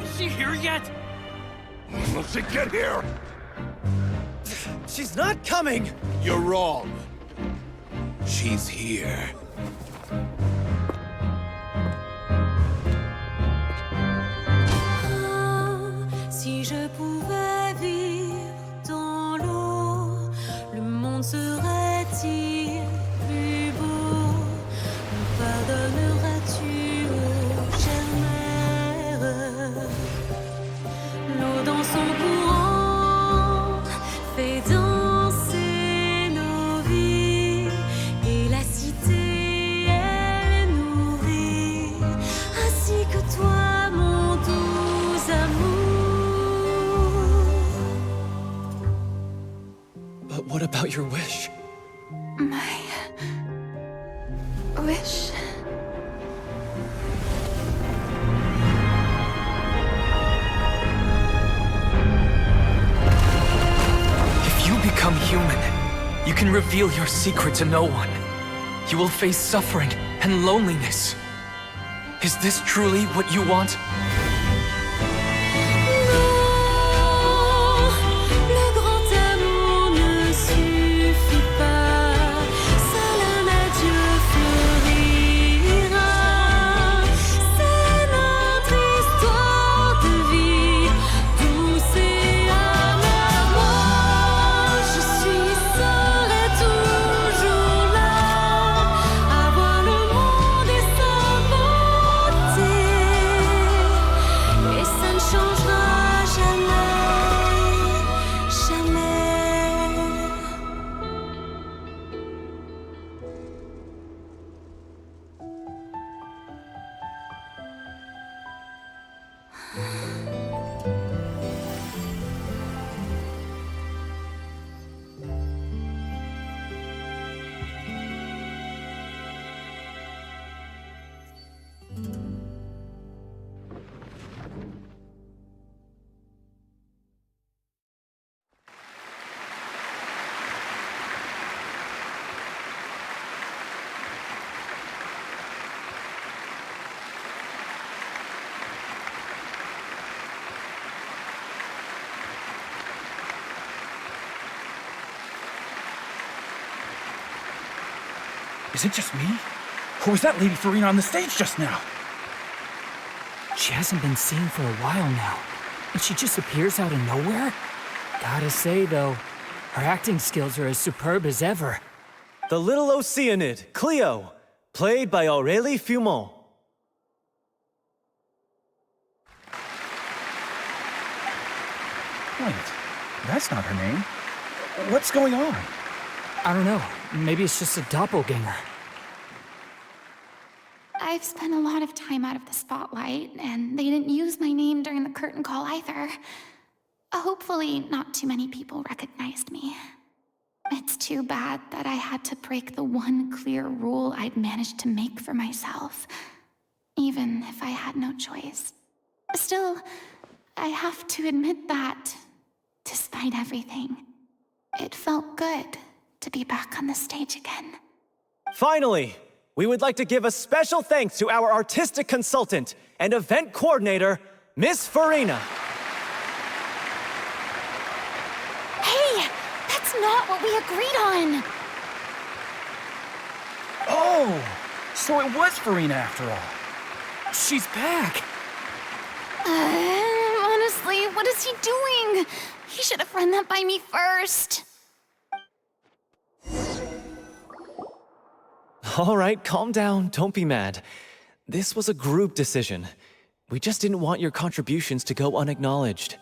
Is she here yet? Will she get here? She's not coming! You're wrong. She's here. Si je pouvais vivre dans l'eau, le monde serait-il plus beau? Me pardonneras-tu, ô chère mère? L'eau dans son courant fait danser nos vies, et la cité elle est nourrie, ainsi que toi, mon doux amour. But what about your wish? My wish. If you become human, you can reveal your secret to no one. You will face suffering and loneliness. Is this truly what you want? Le grand amour ne suffit pas, seul un adieu fleurira. C'est notre histoire de vie, douce et amère. Moi, je serai toujours là, à voir le monde et sa beauté, et ça ne changera jamais, jamais. Is it just me? Or was that Lady Furina on the stage just now? She hasn't been seen for a while now, and she just appears out of nowhere? Gotta say, though, her acting skills are as superb as ever. The little Oceanid, Cleo, played by Aurélie Fumont. Wait, that's not her name. What's going on? I don't know. Maybe it's just a doppelganger. I've spent a lot of time out of the spotlight, and they didn't use my name during the curtain call either. Hopefully, not too many people recognized me. It's too bad that I had to break the one clear rule I'd managed to make for myself, even if I had no choice. Still, I have to admit that, despite everything, it felt good to be back on the stage again. Finally, we would like to give a special thanks to our artistic consultant and event coordinator, Miss Furina. Hey, that's not what we agreed on! Oh, so it was Furina after all. She's back. Honestly, what is he doing? He should have run that by me first. All right, calm down, don't be mad. This was a group decision. We just didn't want your contributions to go unacknowledged.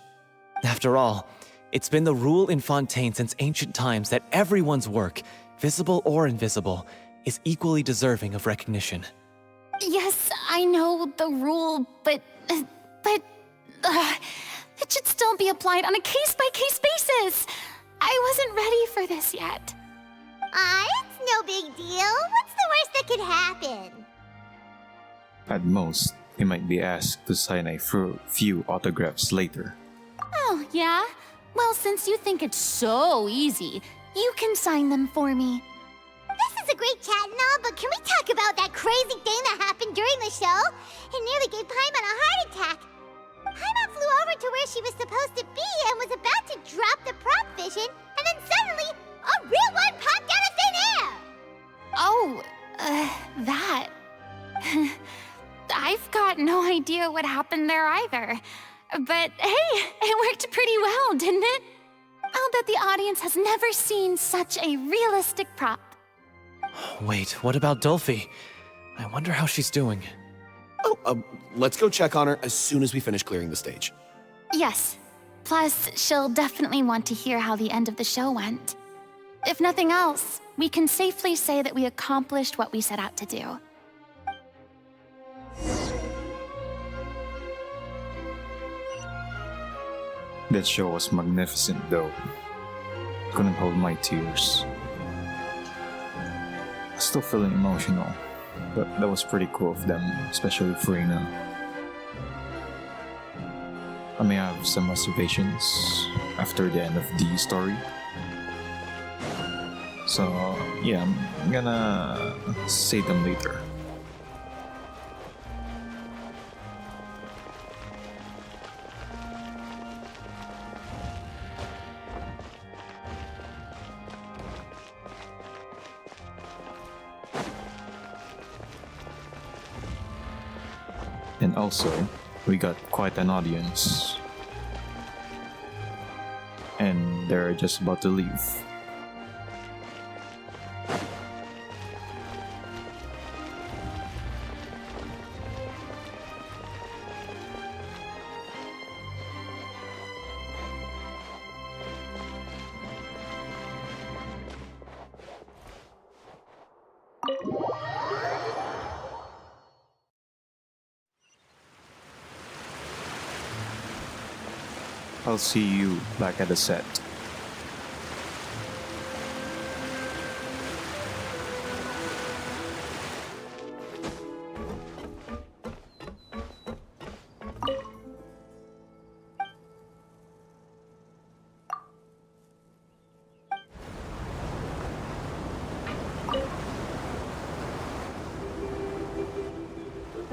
After all, it's been the rule in Fontaine since ancient times that everyone's work, visible or invisible, is equally deserving of recognition. Yes, I know the rule, but it should still be applied on a case-by-case basis. I wasn't ready for this yet. It's no big deal. What's the worst that could happen? At most, he might be asked to sign a few autographs later. Oh, yeah? Well, since you think it's so easy, you can sign them for me. This is a great chat and all, but can we talk about that crazy thing that happened during the show? It nearly gave Paimon a heart attack. Paimon flew over to where she was supposed to be and was about to drop the prop vision, and then suddenly, a real one popped out of thin air! Oh, that. I've got no idea what happened there either. But hey, it worked pretty well, didn't it? I'll bet the audience has never seen such a realistic prop. Wait, what about Dolphy? I wonder how she's doing. Oh, let's go check on her as soon as we finish clearing the stage. Yes. Plus, she'll definitely want to hear how the end of the show went. If nothing else, we can safely say that we accomplished what we set out to do. That show was magnificent though. Couldn't hold my tears. Still feeling emotional, but that was pretty cool of them, especially Furina. I may have some reservations after the end of the story. So yeah, I'm gonna say them later. And also, we got quite an audience. And they're just about to leave. I'll see you back at the set.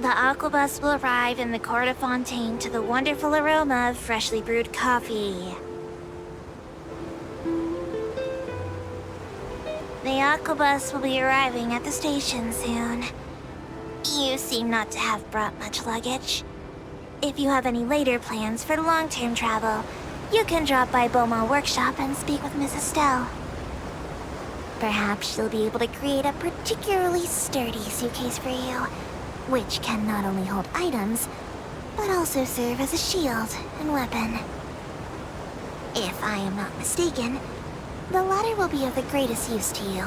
The Aquabus will arrive in the Court of Fontaine to the wonderful aroma of freshly brewed coffee. The Aquabus will be arriving at the station soon. You seem not to have brought much luggage. If you have any later plans for long-term travel, you can drop by Beaumont Workshop and speak with Miss Estelle. Perhaps she'll be able to create a particularly sturdy suitcase for you, which can not only hold items, but also serve as a shield and weapon. If I am not mistaken, the latter will be of the greatest use to you.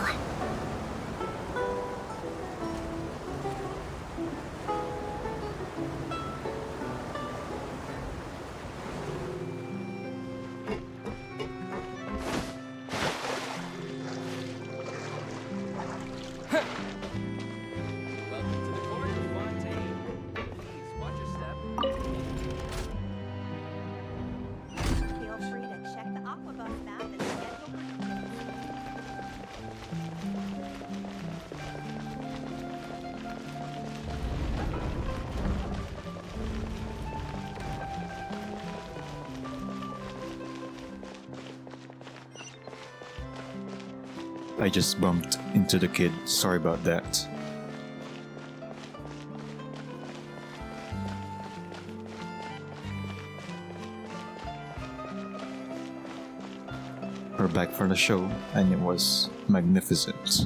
I just bumped into the kid. Sorry about that. We're back for the show, and it was magnificent.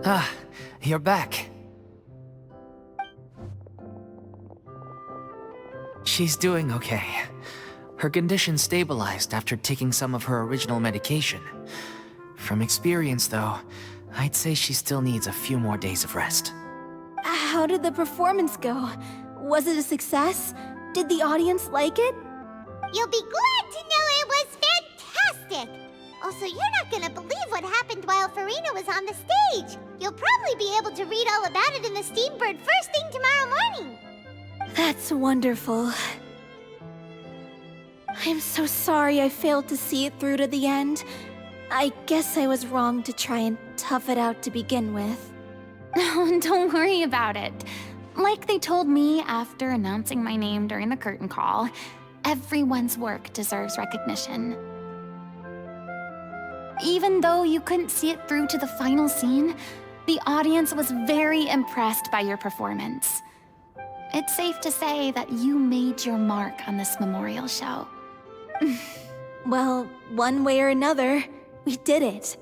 Ah, you're back. She's doing okay. Her condition stabilized after taking some of her original medication. From experience, though, I'd say she still needs a few more days of rest. How did the performance go? Was it a success? Did the audience like it? You'll be glad to know it was fantastic! Also, you're not gonna believe what happened while Furina was on the stage! You'll probably be able to read all about it in the Steambird first thing tomorrow morning! That's wonderful. I'm so sorry I failed to see it through to the end. I guess I was wrong to try and tough it out to begin with. Oh, don't worry about it. Like they told me after announcing my name during the curtain call, everyone's work deserves recognition. Even though you couldn't see it through to the final scene, the audience was very impressed by your performance. It's safe to say that you made your mark on this memorial show. Well, one way or another, we did it.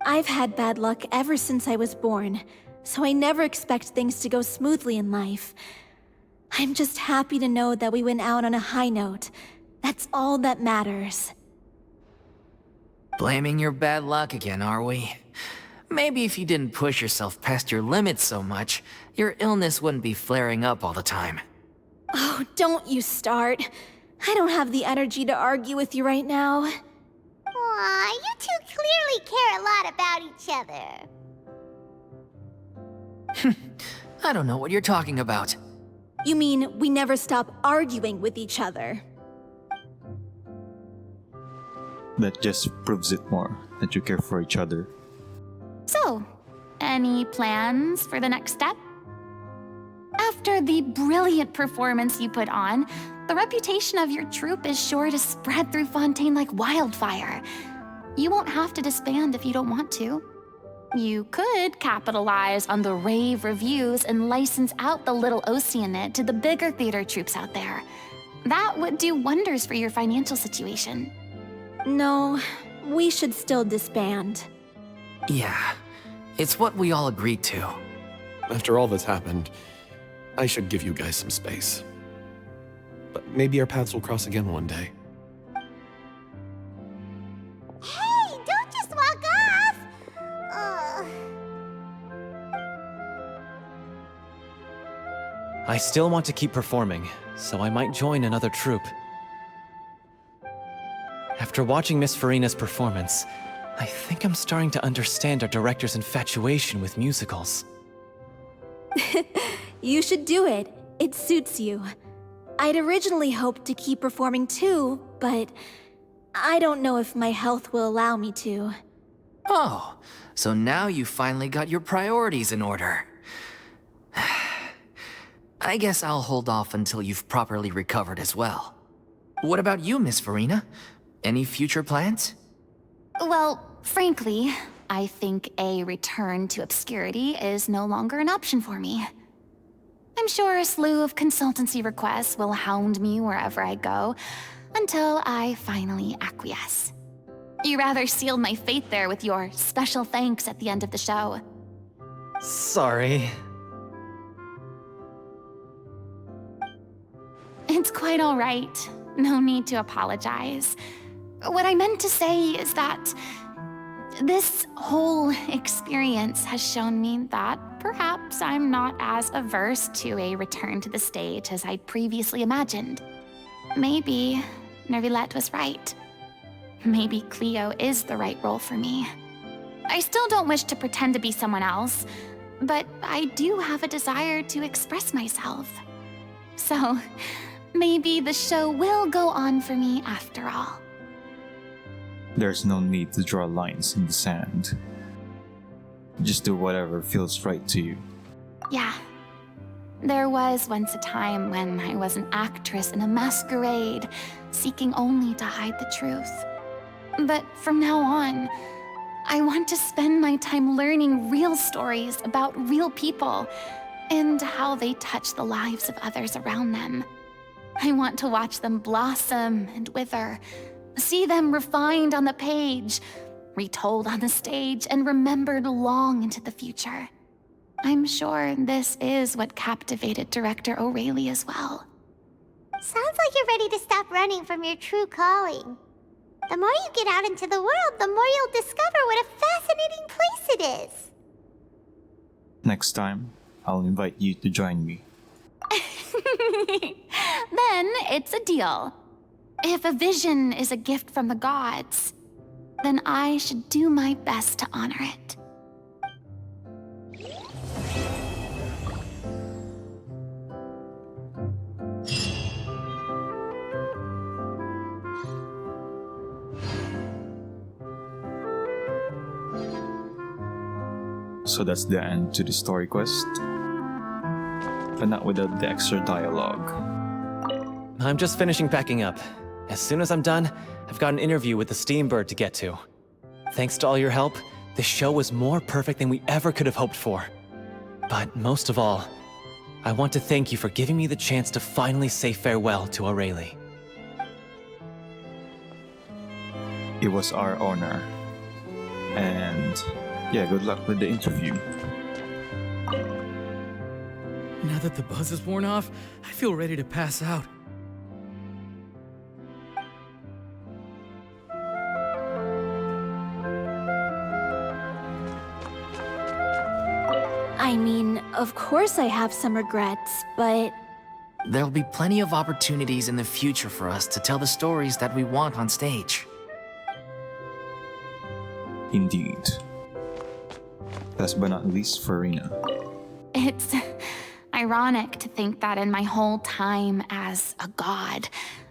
I've had bad luck ever since I was born, so I never expect things to go smoothly in life. I'm just happy to know that we went out on a high note. That's all that matters. Blaming your bad luck again, are we? Maybe if you didn't push yourself past your limits so much, your illness wouldn't be flaring up all the time. Oh, don't you start. I don't have the energy to argue with you right now. Aw, you two clearly care a lot about each other. I don't know what you're talking about. You mean we never stop arguing with each other? That just proves it more, that you care for each other. So, any plans for the next step? After the brilliant performance you put on, the reputation of your troupe is sure to spread through Fontaine like wildfire. You won't have to disband if you don't want to. You could capitalize on the rave reviews and license out the Little Oceanid to the bigger theater troupes out there. That would do wonders for your financial situation. No, we should still disband. Yeah, it's what we all agreed to. After all that's happened, I should give you guys some space. But maybe our paths will cross again one day. Hey, don't just walk off! I still want to keep performing, so I might join another troupe. After watching Miss Furina's performance, I think I'm starting to understand our director's infatuation with musicals. You should do it. It suits you. I'd originally hoped to keep performing too, but I don't know if my health will allow me to. Oh, so now you finally got your priorities in order. I guess I'll hold off until you've properly recovered as well. What about you, Miss Furina? Any future plans? Well, frankly, I think a return to obscurity is no longer an option for me. I'm sure a slew of consultancy requests will hound me wherever I go, until I finally acquiesce. You rather sealed my fate there with your special thanks at the end of the show. Sorry. It's quite all right. No need to apologize. What I meant to say is that this whole experience has shown me that perhaps I'm not as averse to a return to the stage as I'd previously imagined. Maybe Nervillette was right. Maybe Cleo is the right role for me. I still don't wish to pretend to be someone else, but I do have a desire to express myself. So, maybe the show will go on for me after all. There's no need to draw lines in the sand. Just do whatever feels right to you. Yeah. There was once a time when I was an actress in a masquerade, seeking only to hide the truth. But from now on, I want to spend my time learning real stories about real people and how they touch the lives of others around them. I want to watch them blossom and wither, see them refined on the page, retold on the stage, and remembered long into the future. I'm sure this is what captivated director O'Reilly as well. Sounds like you're ready to stop running from your true calling. The more you get out into the world, the more you'll discover what a fascinating place it is. Next time, I'll invite you to join me. Then it's a deal. If a vision is a gift from the gods, then I should do my best to honor it. So that's the end to the story quest. But not without the extra dialogue. I'm just finishing packing up. As soon as I'm done, I've got an interview with the Steambird to get to. Thanks to all your help, this show was more perfect than we ever could have hoped for. But most of all, I want to thank you for giving me the chance to finally say farewell to O'Reilly. It was our honor. And yeah, good luck with the interview. Now that the buzz is worn off, I feel ready to pass out. I mean, of course I have some regrets, but... There'll be plenty of opportunities in the future for us to tell the stories that we want on stage. Indeed. Last but not least, Furina. It's ironic to think that in my whole time as a god,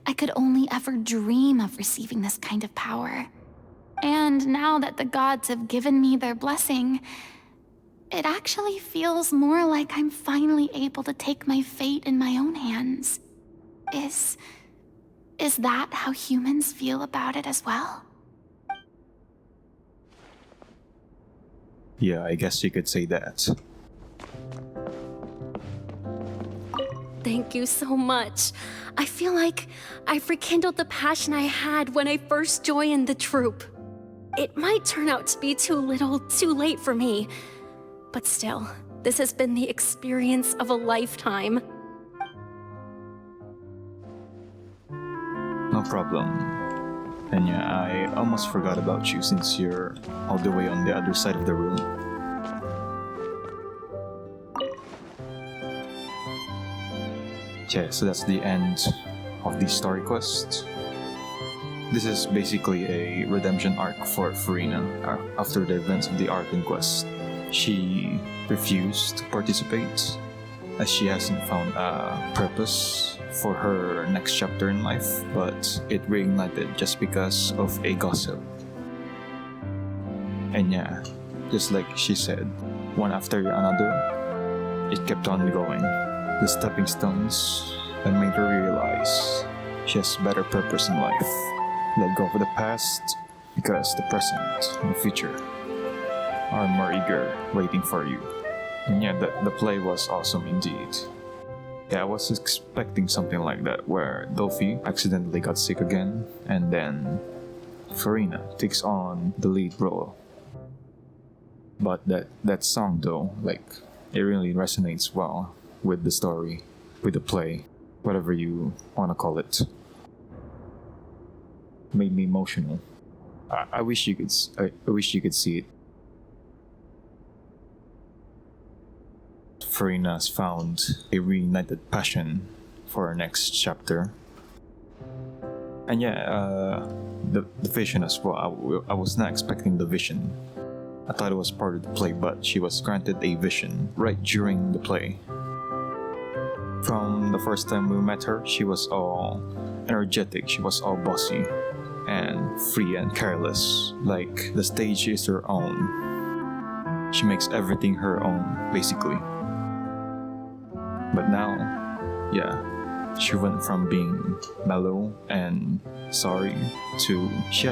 I could only ever dream of receiving this kind of power. And now that the gods have given me their blessing, it actually feels more like I'm finally able to take my fate in my own hands. Is that how humans feel about it as well? Yeah, I guess you could say that. Thank you so much. I feel like I've rekindled the passion I had when I first joined the troupe. It might turn out to be too little, too late for me. But still, this has been the experience of a lifetime. No problem. And yeah, I almost forgot about you since you're all the way on the other side of the room. Yeah, so that's the end of the story quest. This is basically a redemption arc for Furina after the events of the Archon Quest. She refused to participate as she hasn't found a purpose for her next chapter in life, but it reignited just because of a gossip. And yeah, just like she said, one after another, it kept on going. The stepping stones that made her realize she has better purpose in life. Let go of the past because the present and the future are more eager waiting for you. And yeah, the play was awesome indeed. Yeah, I was expecting something like that where Dolphy accidentally got sick again and then Furina takes on the lead role. But that song though, like, it really resonates well with the story, with the play, whatever you want to call it. Made me emotional. I wish you could see it. Furina's found a reunited passion for our next chapter. And yeah, the vision as well. I was not expecting the vision I thought it was part of the play, but she was granted a vision right during the play. From the first time we met her, she was all energetic, she was all bossy and free and careless, like the stage is her own. She makes everything her own, basically. But now, yeah, she went from being mellow and sorry to she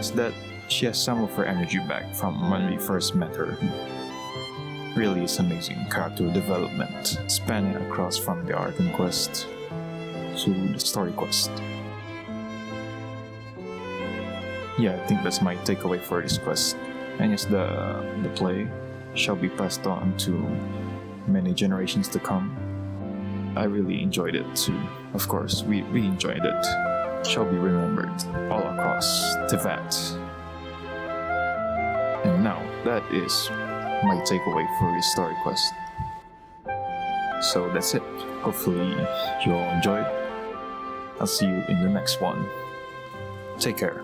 has some of her energy back from when we first met her. Really is amazing character development, spanning across from the Archon Quest to the story quest. Yeah, I think that's my takeaway for this quest. And yes, the play shall be passed on to many generations to come. I really enjoyed it too. Of course, we enjoyed it. Shall be remembered all across Teyvat. And now, that is my takeaway for this story quest. So that's it. Hopefully you all enjoyed. I'll see you in the next one. Take care.